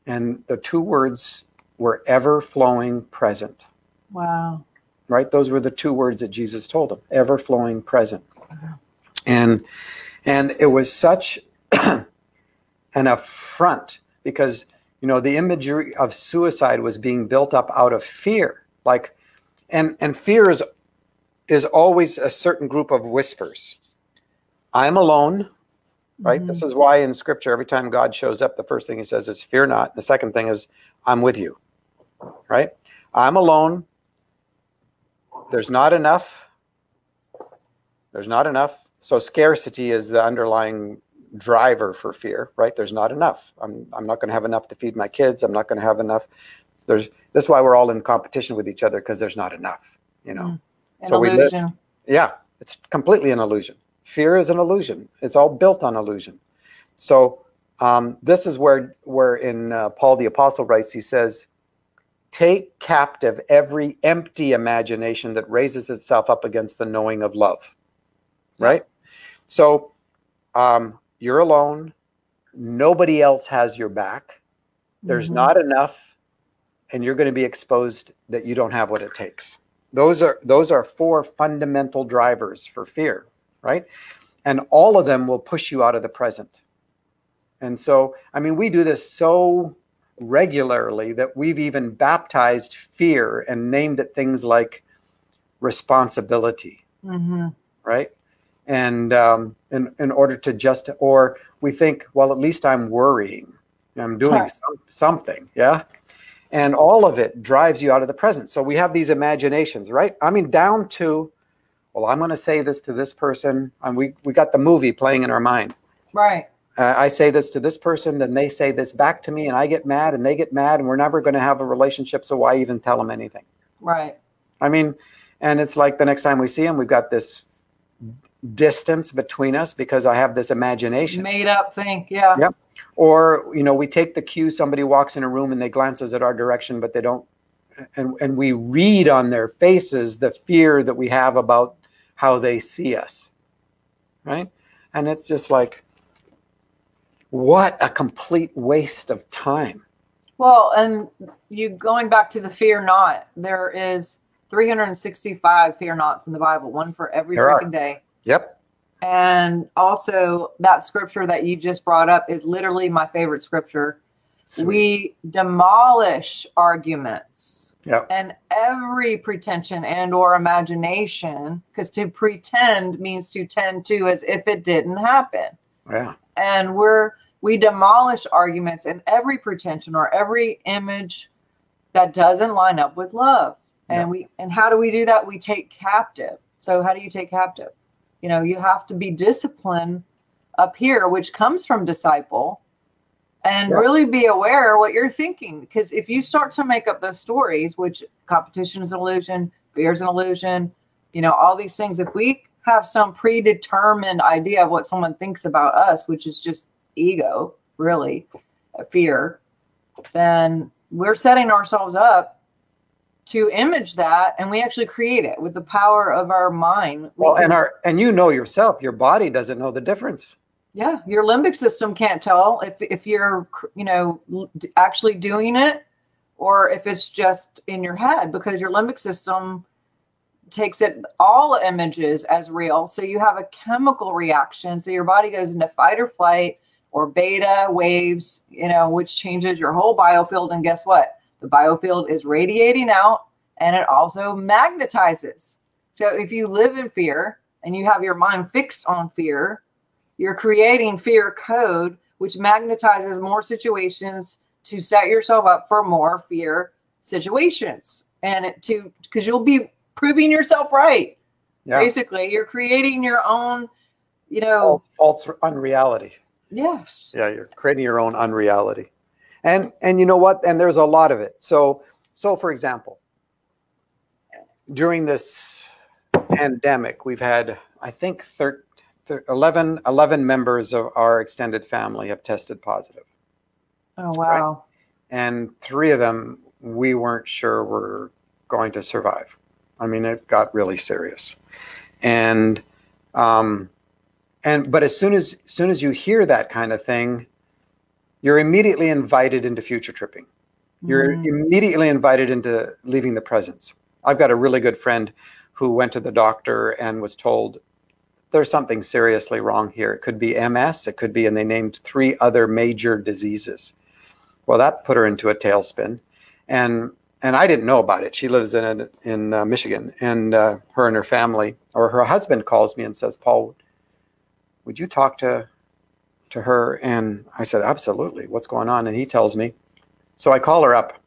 And the two words were ever-flowing present. Wow. Right? Those were the two words that Jesus told him, ever-flowing present. Wow. And it was such an affront, because, you know, the imagery of suicide was being built up out of fear. Like, and fear is always a certain group of whispers. I'm alone, right? Mm-hmm. This is why in Scripture, every time God shows up, the first thing he says is, fear not. The second thing is, I'm with you, right? I'm alone. There's not enough. There's not enough. So scarcity is the underlying driver for fear, right? There's not enough. I'm not going to have enough to feed my kids. I'm not going to have enough. That's why we're all in competition with each other, because there's not enough, you know. An illusion. Yeah, it's completely an illusion. Fear is an illusion. It's all built on illusion. So this is where in Paul the Apostle writes, he says, take captive every empty imagination that raises itself up against the knowing of love, right? So you're alone. Nobody else has your back. There's not enough, and you're going to be exposed that you don't have what it takes. Those are four fundamental drivers for fear, right? And all of them will push you out of the present. And so, I mean, we do this so regularly that we've even baptized fear and named it things like responsibility, right? And in order to or we think, well, at least I'm worrying. I'm doing something, yeah? And all of it drives you out of the present. So we have these imaginations, right? I mean, down to, well, I'm going to say this to this person. And we got the movie playing in our mind. Right. I say this to this person, then they say this back to me, and I get mad, and they get mad, and we're never going to have a relationship, so why even tell them anything? Right. I mean, and it's like the next time we see them, we've got this distance between us because I have this imagination. Made up thing, yeah. Yep. Or, you know, we take the cue, somebody walks in a room and they glances at our direction, but they don't, and we read on their faces the fear that we have about how they see us, right? And it's just like, what a complete waste of time. Well, and you going back to the fear not, there is 365 fear nots in the Bible, one for every freaking day. Yep. And also that scripture that you just brought up is literally my favorite scripture. Sweet. We demolish arguments and every pretension and or imagination, because to pretend means to tend to as if it didn't happen. Yeah. And we demolish arguments and every pretension or every image that doesn't line up with love. And how do we do that? We take captive. So how do you take captive? You know, you have to be disciplined up here, which comes from disciple, and really be aware of what you're thinking. Because if you start to make up those stories, which competition is an illusion, fear is an illusion, you know, all these things, if we have some predetermined idea of what someone thinks about us, which is just ego, really, fear, then we're setting ourselves up to image that, and we actually create it with the power of our mind. Well, and you know yourself, your body doesn't know the difference. Yeah, your limbic system can't tell if you're, you know, actually doing it or if it's just in your head, because your limbic system takes all images as real. So you have a chemical reaction. So your body goes into fight or flight or beta waves, you know, which changes your whole biofield. And guess what? The biofield is radiating out, and it also magnetizes. So if you live in fear and you have your mind fixed on fear, you're creating fear code, which magnetizes more situations to set yourself up for more fear situations. And because you'll be proving yourself right. Yeah. Basically, you're creating your own, you know, false unreality. Yes. Yeah, you're creating your own unreality. And you know what? And there's a lot of it. So for example, during this pandemic, we've had, I think, 11 members of our extended family have tested positive. Oh, wow. Right? And 3 of them, we weren't sure were going to survive. I mean, it got really serious. And but as soon as you hear that kind of thing, you're immediately invited into future tripping. You're immediately invited into leaving the presence. I've got a really good friend who went to the doctor and was told there's something seriously wrong here. It could be MS, it could be, and they named 3 other major diseases. Well, that put her into a tailspin. And I didn't know about it. She lives in Michigan, and her and her family, or her husband calls me and says, Paul, would you talk to her? And I said, absolutely. What's going on? And he tells me. So I call her up,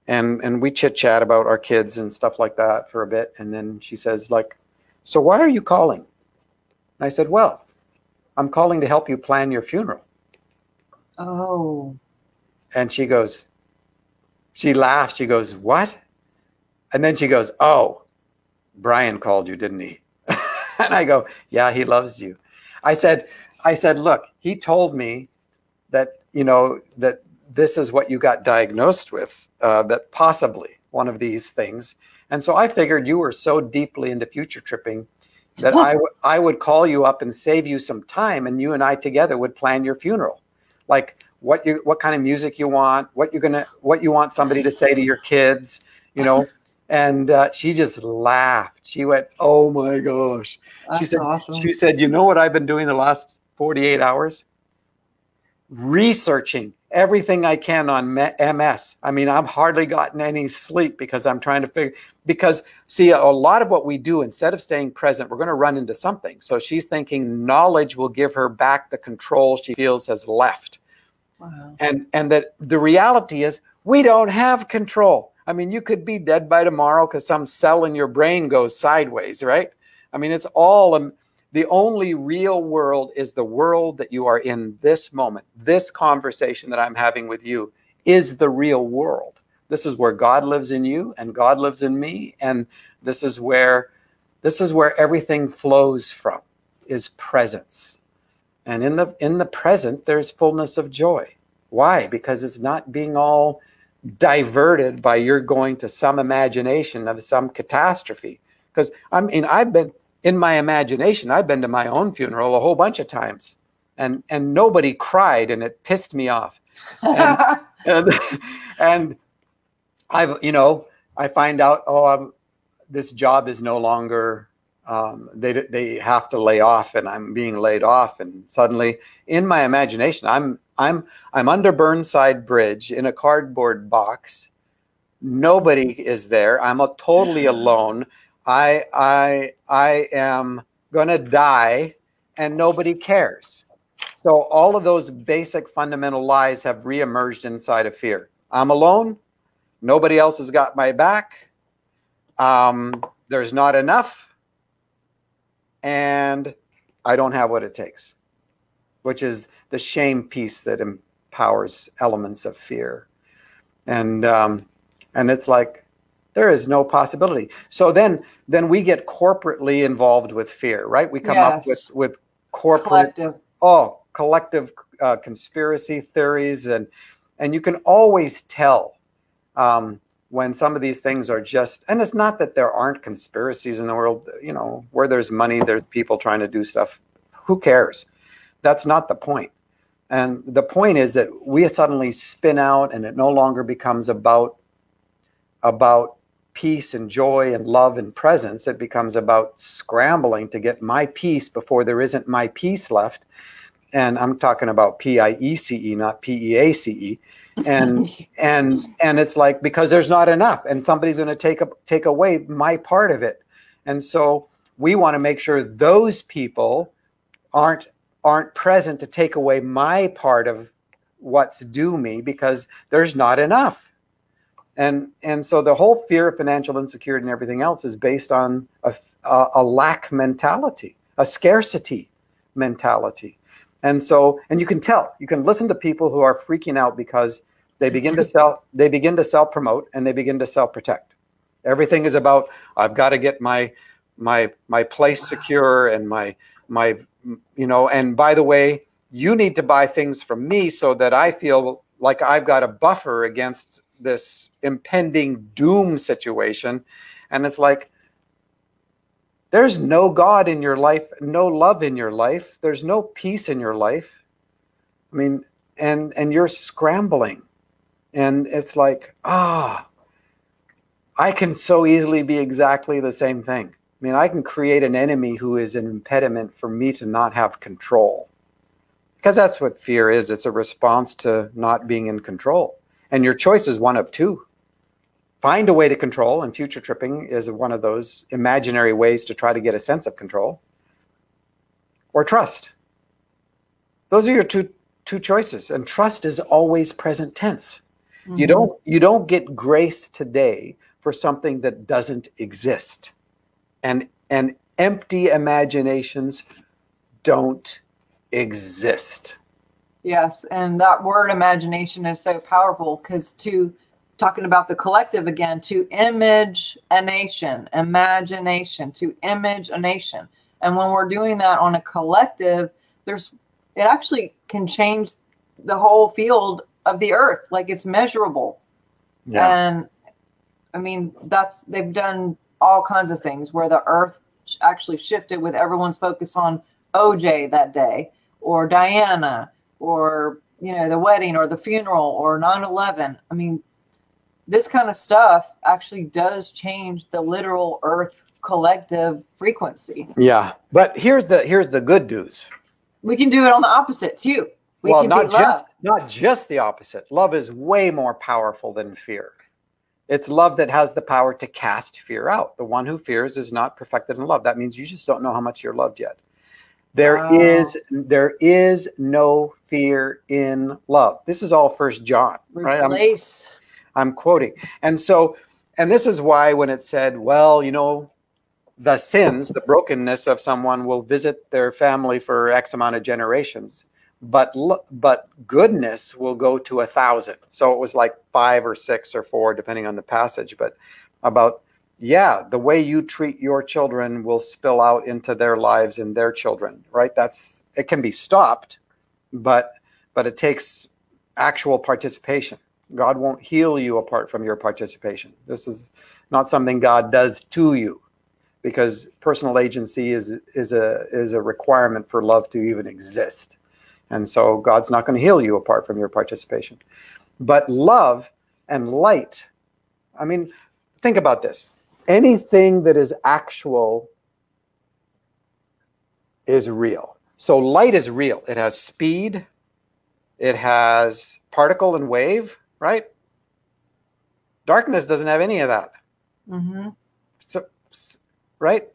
and we chit chat about our kids and stuff like that for a bit. And then she says, like, so why are you calling? And I said, well, I'm calling to help you plan your funeral. Oh. And she goes, she laughs. She goes, what? And then she goes, oh, Brian called you, didn't he? And I go, yeah, he loves you. I said, look, he told me that, you know, that this is what you got diagnosed with, that possibly one of these things. And so I figured you were so deeply into future tripping that I would call you up and save you some time, and you and I together would plan your funeral. Like what kind of music you want, what you want somebody to say to your kids, you know. And she just laughed. She went, oh my gosh. That's awesome. She said, you know what I've been doing the last 48 hours? Researching everything I can on MS. I mean, I've hardly gotten any sleep because I'm trying to figure, because see, a lot of what we do, instead of staying present, we're going to run into something. So she's thinking knowledge will give her back the control she feels has left. Wow. And that the reality is we don't have control. I mean, you could be dead by tomorrow because some cell in your brain goes sideways, right? I mean, it's all, the only real world is the world that you are in this moment. This conversation that I'm having with you is the real world. This is where God lives in you and God lives in me. And this is where everything flows from, is presence. And in the present, there's fullness of joy. Why? Because it's not being all diverted by you're going to some imagination of some catastrophe. Because I mean, I've been in my imagination, I've been to my own funeral a whole bunch of times, and nobody cried, and it pissed me off. And I've, you know, I find out, oh, this job is no longer, they have to lay off, and I'm being laid off, and suddenly in my imagination, I'm under Burnside Bridge in a cardboard box. Nobody is there. I'm totally alone. I am gonna die, and nobody cares. So all of those basic fundamental lies have reemerged inside of fear. I'm alone. Nobody else has got my back. There's not enough, and I don't have what it takes, which is the shame piece that empowers elements of fear. And it's like, there is no possibility. So then we get corporately involved with fear, right? We come up with corporate, collective conspiracy theories, and you can always tell when some of these things are just, and it's not that there aren't conspiracies in the world, you know, where there's money, there's people trying to do stuff. Who cares? That's not the point. And the point is that we suddenly spin out, and it no longer becomes about peace and joy and love and presence. It becomes about scrambling to get my peace before there isn't my peace left. And I'm talking about PIECE, not PEACE. And it's like, because there's not enough, and somebody's going to take away my part of it. And so we want to make sure those people aren't present to take away my part of what's due me, because there's not enough. And so the whole fear of financial insecurity and everything else is based on a lack mentality, a scarcity mentality. And so, and you can tell, you can listen to people who are freaking out because they begin to self promote, and they begin to self protect. Everything is about, I've got to get my place secure, and my, you know, and by the way, you need to buy things from me so that I feel like I've got a buffer against this impending doom situation. And it's like, there's no God in your life, no love in your life, there's no peace in your life. I mean, and you're scrambling. And it's like, I can so easily be exactly the same thing. I mean, I can create an enemy who is an impediment for me to not have control. Because that's what fear is. It's a response to not being in control. And your choice is one of two. Find a way to control, and future tripping is one of those imaginary ways to try to get a sense of control. Or trust. Those are your two choices. And trust is always present tense. Mm-hmm. You don't get grace today for something that doesn't exist. And empty imaginations don't exist. Yes, and that word imagination is so powerful, because talking about the collective again, to image a nation, imagination, to image a nation. And when we're doing that on a collective, it actually can change the whole field of the earth. Like, it's measurable. Yeah. And I mean, they've done all kinds of things where the earth actually shifted with everyone's focus on OJ that day, or Diana, or, the wedding or the funeral or 9/11. I mean, this kind of stuff actually does change the literal earth collective frequency. Yeah. But here's the good news. We can do it on the opposite too. Not just the opposite. Love is way more powerful than fear. It's love that has the power to cast fear out. The one who fears is not perfected in love. That means you just don't know how much you're loved yet. There is no fear in love. This is all 1 John, right? I'm quoting. And this is why when it said, well, the sins, the brokenness of someone will visit their family for X amount of generations, but goodness will go to 1,000. So it was like 5 or 6 or 4, depending on the passage, but about, the way you treat your children will spill out into their lives and their children, right? It can be stopped, but it takes actual participation. God won't heal you apart from your participation. This is not something God does to you, because personal agency is a requirement for love to even exist. And so God's not going to heal you apart from your participation. But love and light, I mean, think about this. Anything that is actual is real. So light is real. It has speed. It has particle and wave, right? Darkness doesn't have any of that. Mm-hmm. So, right?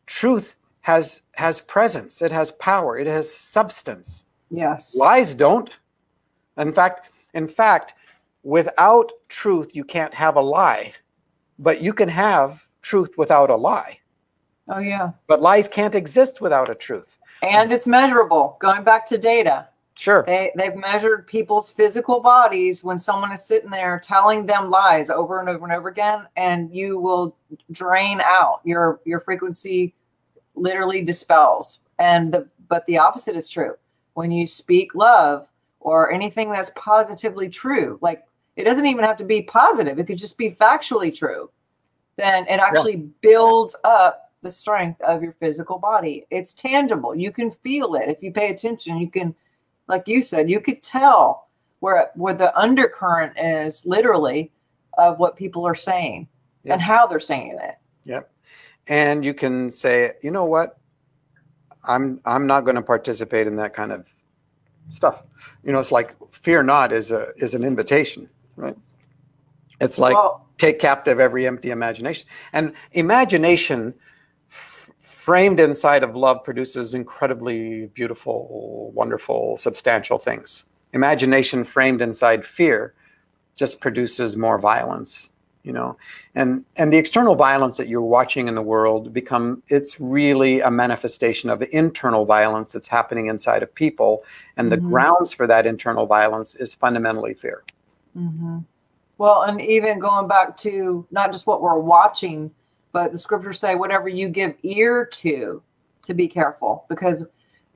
Truth has presence. It has power. It has substance. Yes. Lies don't. In fact, without truth, you can't have a lie. But you can have truth without a lie. Oh, yeah. But lies can't exist without a truth. And it's measurable. Going back to data. Sure. They've measured people's physical bodies when someone is sitting there telling them lies over and over and over again, and you will drain out. Your frequency literally dispels. But the opposite is true. When you speak love or anything that's positively true, like, it doesn't even have to be positive. It could just be factually true. Then it actually builds up the strength of your physical body. It's tangible. You can feel it. If you pay attention, you can, like you said, you could tell where the undercurrent is literally of what people are saying and how they're saying it. Yep. And you can say, you know what? I'm not going to participate in that kind of stuff. It's like, fear not is an invitation. Right. It's like, take captive every empty imagination. And imagination framed inside of love produces incredibly beautiful, wonderful, substantial things. Imagination framed inside fear just produces more violence, and the external violence that you're watching in the world it's really a manifestation of internal violence that's happening inside of people. And the grounds for that internal violence is fundamentally fear. Mm-hmm. Well, and even going back to not just what we're watching, but the scriptures say, whatever you give ear to be careful, because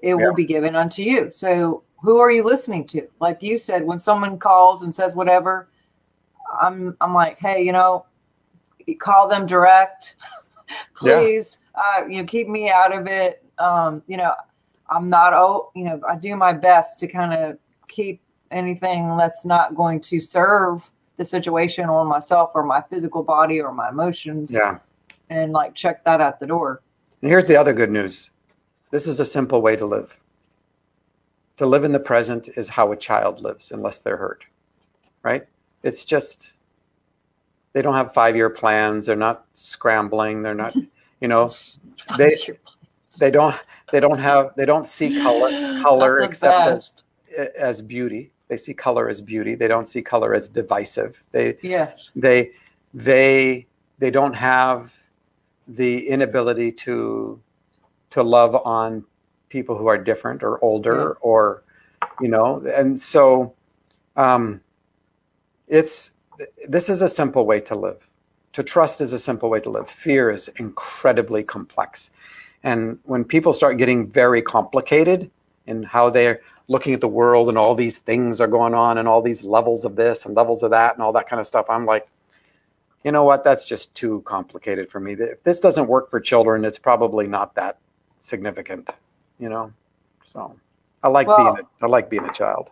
it will be given unto you. So who are you listening to? Like you said, when someone calls and says whatever, I'm like, hey, call them direct, please. keep me out of it. I'm not, I do my best to kind of keep anything that's not going to serve the situation or myself or my physical body or my emotions. Yeah. And like check that at the door. And here's the other good news. This is a simple way to live. To live in the present is how a child lives unless they're hurt, right? It's just, they don't have 5-year plans. They're not scrambling. They're not, they don't see color except as beauty. They see color as beauty. They don't see color as divisive. They don't have the inability to love on people who are different or older, or, and so this is a simple way to live. To trust is a simple way to live. Fear is incredibly complex. And when people start getting very complicated in how they're looking at the world and all these things are going on and all these levels of this and levels of that and all that kind of stuff, I'm like, you know what? That's just too complicated for me. If this doesn't work for children, it's probably not that significant, So I like being a child.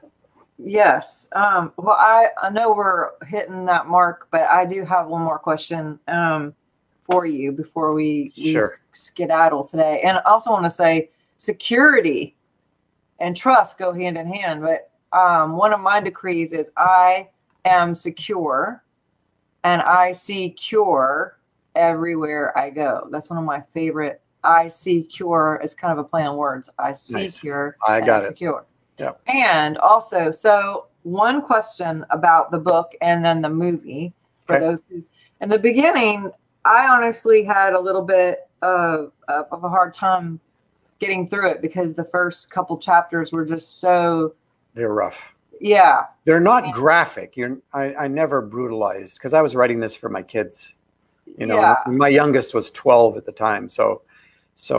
Yes. Well, I know we're hitting that mark, but I do have one more question for you before we skedaddle today. And I also want to say security and trust go hand in hand. But one of my decrees is I am secure and I see cure everywhere I go. That's one of my favorite. I see cure is kind of a play on words. I see cure. I got it. Secure. Yeah. And also, so one question about the book and then the movie for those who, in the beginning, I honestly had a little bit of a hard time getting through it because the first couple chapters were just so. They're rough. Yeah. They're not graphic. I never brutalized because I was writing this for my kids. My youngest was 12 at the time. So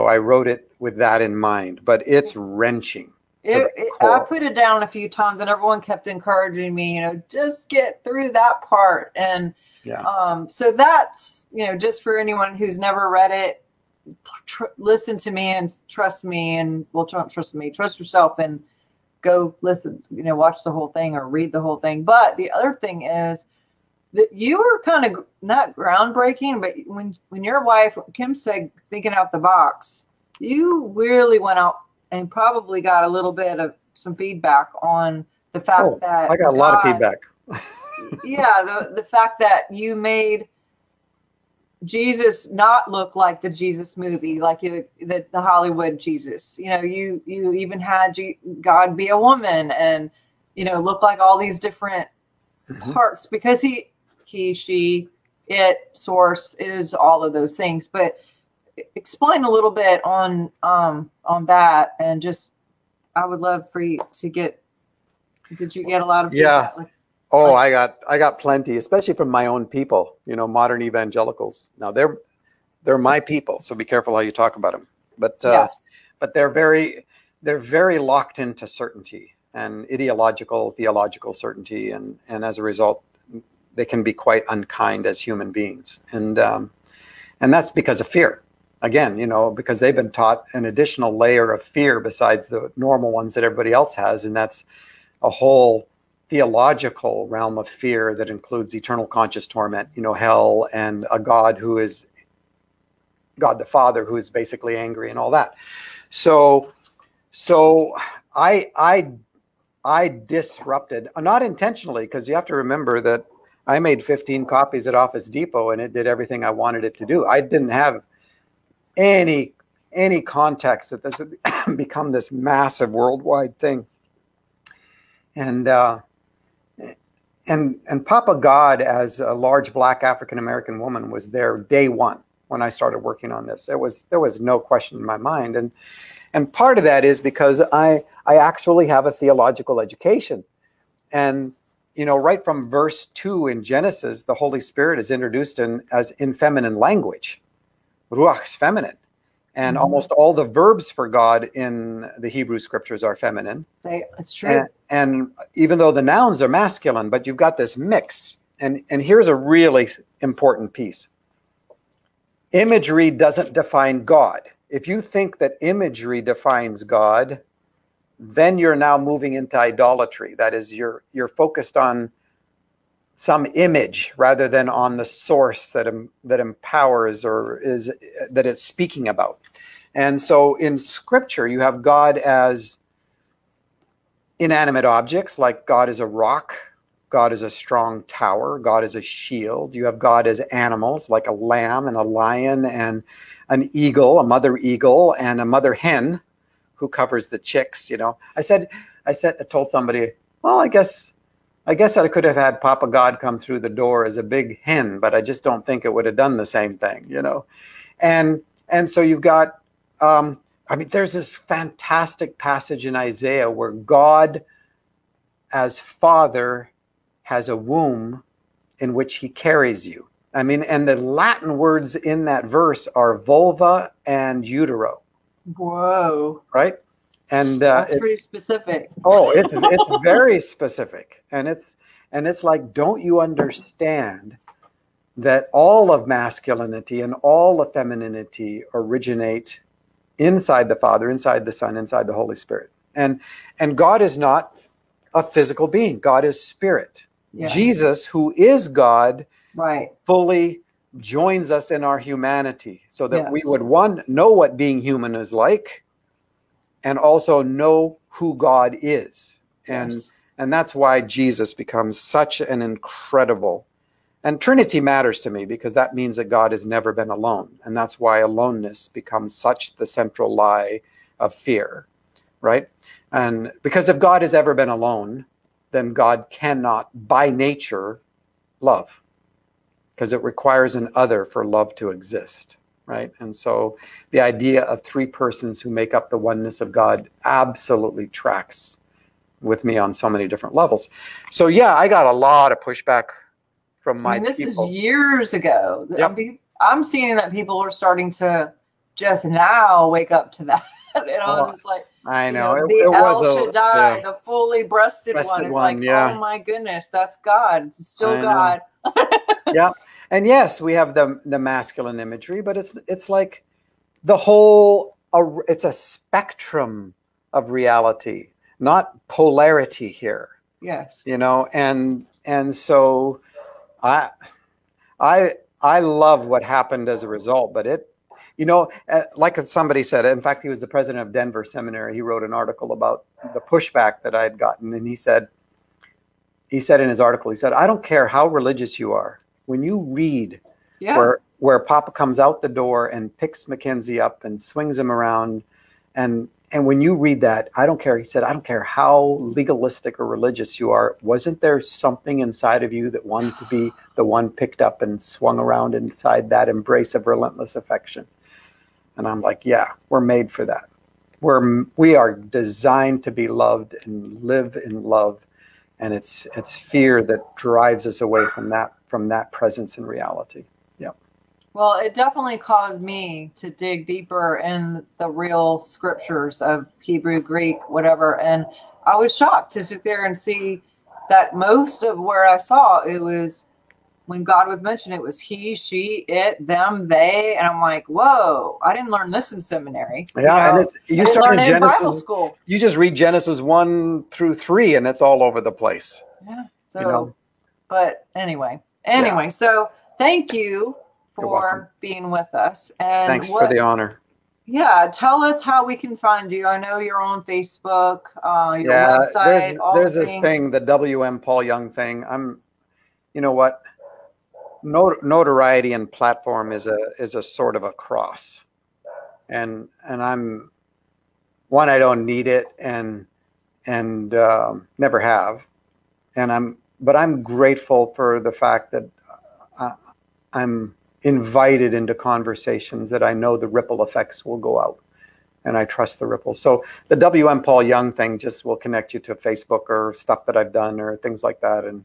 I wrote it with that in mind, but it's wrenching. I put it down a few times and everyone kept encouraging me, just get through that part. And so that's, just for anyone who's never read it, listen to me and trust me, and don't trust me, trust yourself and go listen, watch the whole thing or read the whole thing. But the other thing is that you were kind of not groundbreaking, but when your wife, Kim, said thinking out the box, you really went out and probably got a little bit of some feedback on the fact that I got a lot of feedback. The fact that you made Jesus not look like the Jesus movie, like the Hollywood Jesus. You even had God be a woman and look like all these different parts, because he, she, it, source is all of those things. But explain a little bit on that, and just I would love for you to get. Did you get a lot of feedback? I got plenty, especially from my own people. Modern evangelicals. Now they're my people, so be careful how you talk about them. But but they're very locked into certainty and theological certainty, and as a result, they can be quite unkind as human beings, and that's because of fear. Again, because they've been taught an additional layer of fear besides the normal ones that everybody else has. And that's a whole theological realm of fear that includes eternal conscious torment, hell, and a God who is God the Father, who is basically angry and all that. So I disrupted, not intentionally, because you have to remember that I made 15 copies at Office Depot and it did everything I wanted it to do. I didn't have any context that this would become this massive worldwide thing. And Papa God, as a large Black African-American woman, was there day one when I started working on this. There was no question in my mind. And part of that is because I actually have a theological education. And right from verse 2 in Genesis, the Holy Spirit is introduced as in feminine language. Ruach's feminine. And almost all the verbs for God in the Hebrew scriptures are feminine. It's true. And even though the nouns are masculine, but you've got this mix. And here's a really important piece. Imagery doesn't define God. If you think that imagery defines God, then you're now moving into idolatry. That is, you're focused on some image rather than on the source that empowers or is that it's speaking about. And so in Scripture, you have God as inanimate objects, like God is a rock, God is a strong tower, God is a shield. You have God as animals, like a lamb and a lion and an eagle, a mother eagle and a mother hen who covers the chicks. You know, I told somebody, well, I guess I could have had Papa God come through the door as a big hen, but I just don't think it would have done the same thing, you know. And so you've got, I mean, there's this fantastic passage in Isaiah where God as Father has a womb in which he carries you. I mean, and the Latin words in that verse are vulva and utero. Whoa. Right? And that's pretty specific. Oh, it's very specific. And it's like, don't you understand that all of masculinity and all of femininity originate inside the Father, inside the Son, inside the Holy Spirit. And God is not a physical being. God is spirit. Yes. Jesus, who is God, right, fully joins us in our humanity so that we would, one, know what being human is like, and also know who God is. And that's why Jesus becomes such an incredible, and Trinity matters to me because that means that God has never been alone. And that's why aloneness becomes such the central lie of fear, right? And because if God has ever been alone, then God cannot by nature love, because it requires an other for love to exist. Right? And so the idea of three persons who make up the oneness of God absolutely tracks with me on so many different levels. So yeah, I got a lot of pushback from my this people. is years ago. Yep. I'm seeing that people are starting to just now wake up to that. It's like, I know. The El Shaddai, the fully breasted one. It's like, oh my goodness, that's God. It's still God. Yeah. And yes, we have the masculine imagery, but it's like the whole, it's a spectrum of reality, not polarity here. Yes. You know, and so I love what happened as a result, but it, you know, like somebody said, in fact, he was the president of Denver Seminary. He wrote an article about the pushback that I had gotten. And he said in his article, he said, I don't care how religious you are. When you read where Papa comes out the door and picks Mackenzie up and swings him around, and when you read that, I don't care. He said, I don't care how legalistic or religious you are. Wasn't there something inside of you that wanted to be the one picked up and swung around inside that embrace of relentless affection? And I'm like, yeah, we're made for that. We are designed to be loved and live in love. And it's fear that drives us away from that presence in reality. Yeah. Well, it definitely caused me to dig deeper in the real scriptures of Hebrew, Greek, whatever. And I was shocked to sit there and see that most of where I saw it was, when God was mentioned, it was he, she, it, them, they. And I'm like, whoa, I didn't learn this in seminary. Yeah, and you start in Genesis, Bible school. You just read Genesis 1 through 3 and it's all over the place. Yeah. So, but anyway, so thank you for being with us. And thanks for the honor. Yeah, tell us how we can find you. I know you're on Facebook, your website. There's this thing, the W.M. Paul Young thing. You know what? Notoriety and platform is a sort of a cross, and I'm one, I don't need it, and never have, but I'm grateful for the fact that I'm invited into conversations that I know the ripple effects will go out, and I trust the ripples. So the W.M. Paul Young thing just will connect you to Facebook or stuff that I've done or things like that, and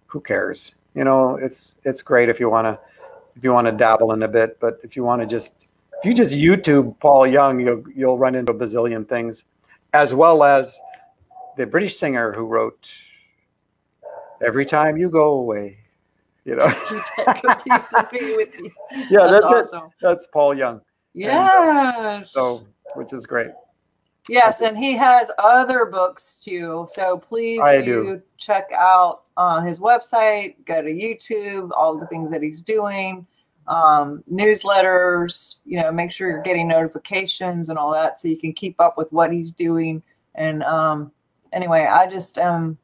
who cares? You know, it's great if you want to dabble in a bit, but if you just YouTube Paul Young, you'll run into a bazillion things, as well as the British singer who wrote "Every Time You Go Away." you know. You take a piece of me with you. Yeah, that's awesome. it. That's Paul Young. Yes. And, so, which is great. Yes, and he has other books too. So please do check out his website, go to YouTube, all the things that he's doing, newsletters, you know, make sure you're getting notifications and all that so you can keep up with what he's doing. And anyway, I just am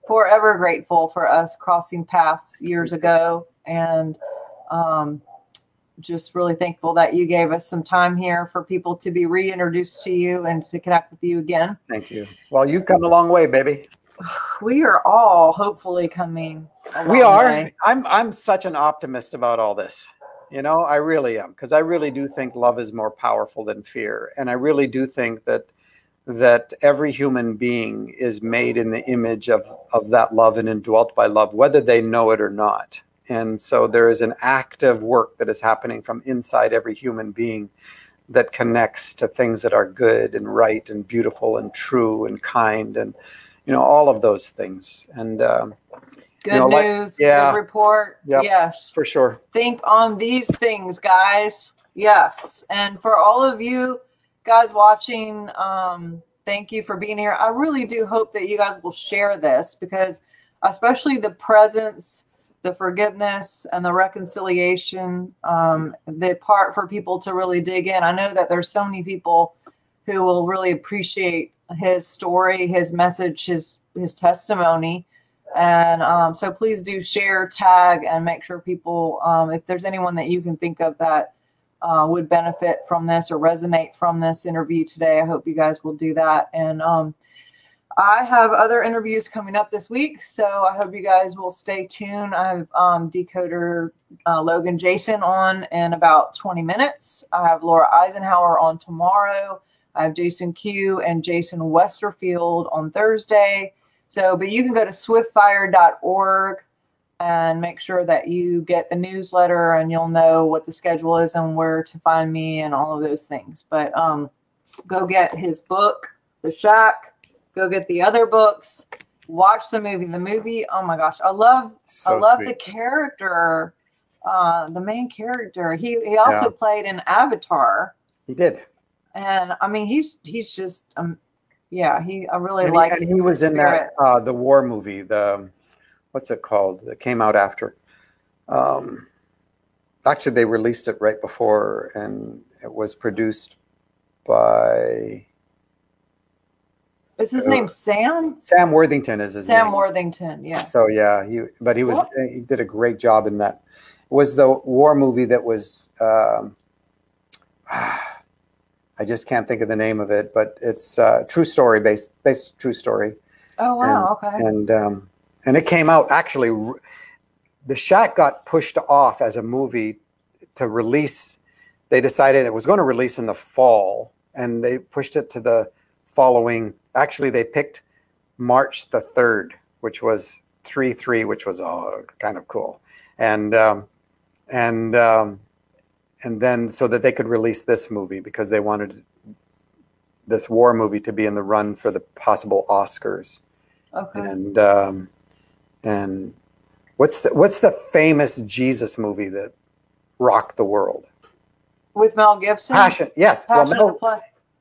forever grateful for us crossing paths years ago, and just really thankful that you gave us some time here for people to be reintroduced to you and to connect with you again. Thank you. Well, you've come a long way, baby. We are all hopefully coming a long We are. way. I'm such an optimist about all this. You know, I really am, because I really do think love is more powerful than fear. And I really do think that every human being is made in the image of that love and indwelt by love, whether they know it or not. And so there is an active work that is happening from inside every human being that connects to things that are good and right and beautiful and true and kind and, you know, all of those things. And good news, good report. Yep, yes, for sure. Think on these things, guys. Yes. And for all of you guys watching, thank you for being here. I really do hope that you guys will share this, because especially the presence, the forgiveness, and the reconciliation, the part for people to really dig in. I know that there's so many people who will really appreciate his story, his message, his testimony. And so please do share, tag, and make sure people, if there's anyone that you can think of that would benefit from this or resonate from this interview today, I hope you guys will do that. And I have other interviews coming up this week, so I hope you guys will stay tuned. I have Decoder Logan Jason on in about 20 minutes. I have Laura Eisenhower on tomorrow. I have Jason Q and Jason Westerfield on Thursday. So, but you can go to swiftfire.org and make sure that you get the newsletter, and you'll know what the schedule is and where to find me and all of those things. But go get his book, The Shack. Go get the other books. Watch the movie. The movie, oh my gosh, I love the character, the main character. He also played in Avatar. He did. And I mean, he's just I really like. And he was in that the war movie, the what's it called? That came out after. Actually, they released it right before, and it was produced by. Is his name Sam? Sam Worthington is his name. Sam Worthington, yeah. So yeah, he did a great job in that. It was the war movie that was I just can't think of the name of it, but it's true story based true story. Oh wow, okay. And it came out actually. The Shack got pushed off as a movie to release. They decided it was going to release in the fall, and they pushed it to the following. Actually, they picked March the 3rd, which was 3/3, which was kind of cool, and then so that they could release this movie, because they wanted this war movie to be in the run for the possible Oscars. Okay. And what's the famous Jesus movie that rocked the world? With Mel Gibson? Passion. Yes.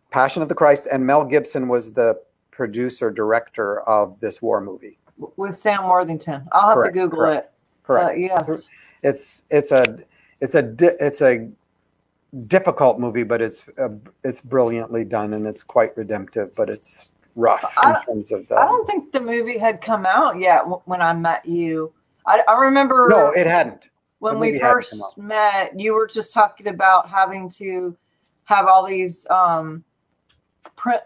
Passion of the Christ, and Mel Gibson was the producer director of this war movie. With Sam Worthington. I'll have to Google it. Correct. Yes. It's a difficult movie, but it's brilliantly done, and it's quite redemptive, but it's rough in terms of I don't think the movie had come out yet when I met you. I remember. No, it hadn't. When we first met, you were just talking about having to have all these.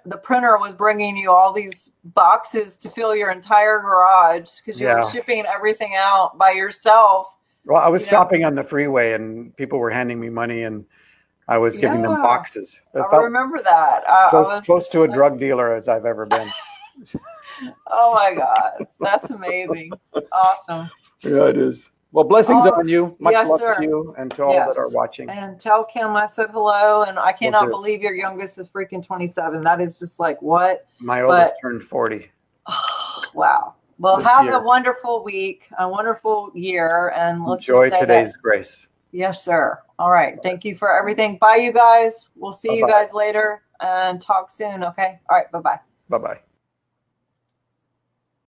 The printer was bringing you all these boxes to fill your entire garage because you were shipping everything out by yourself. Well, I was stopping on the freeway, and people were handing me money, and I was giving them boxes. I remember that. Close to a drug dealer as I've ever been. Oh my God, that's amazing! Awesome. Yeah, it is. Well, blessings on you. Much love to you and to all that are watching. And tell Kim I said hello. And I cannot believe your youngest is freaking 27. That is just like, what? My oldest turned 40. Oh, wow. Well, have a wonderful week, a wonderful year, and let's enjoy just say today's grace. Yes, sir. All right. Thank you for everything. Bye, you guys. We'll see you guys later and talk soon. Okay. All right. Bye-bye. Bye-bye.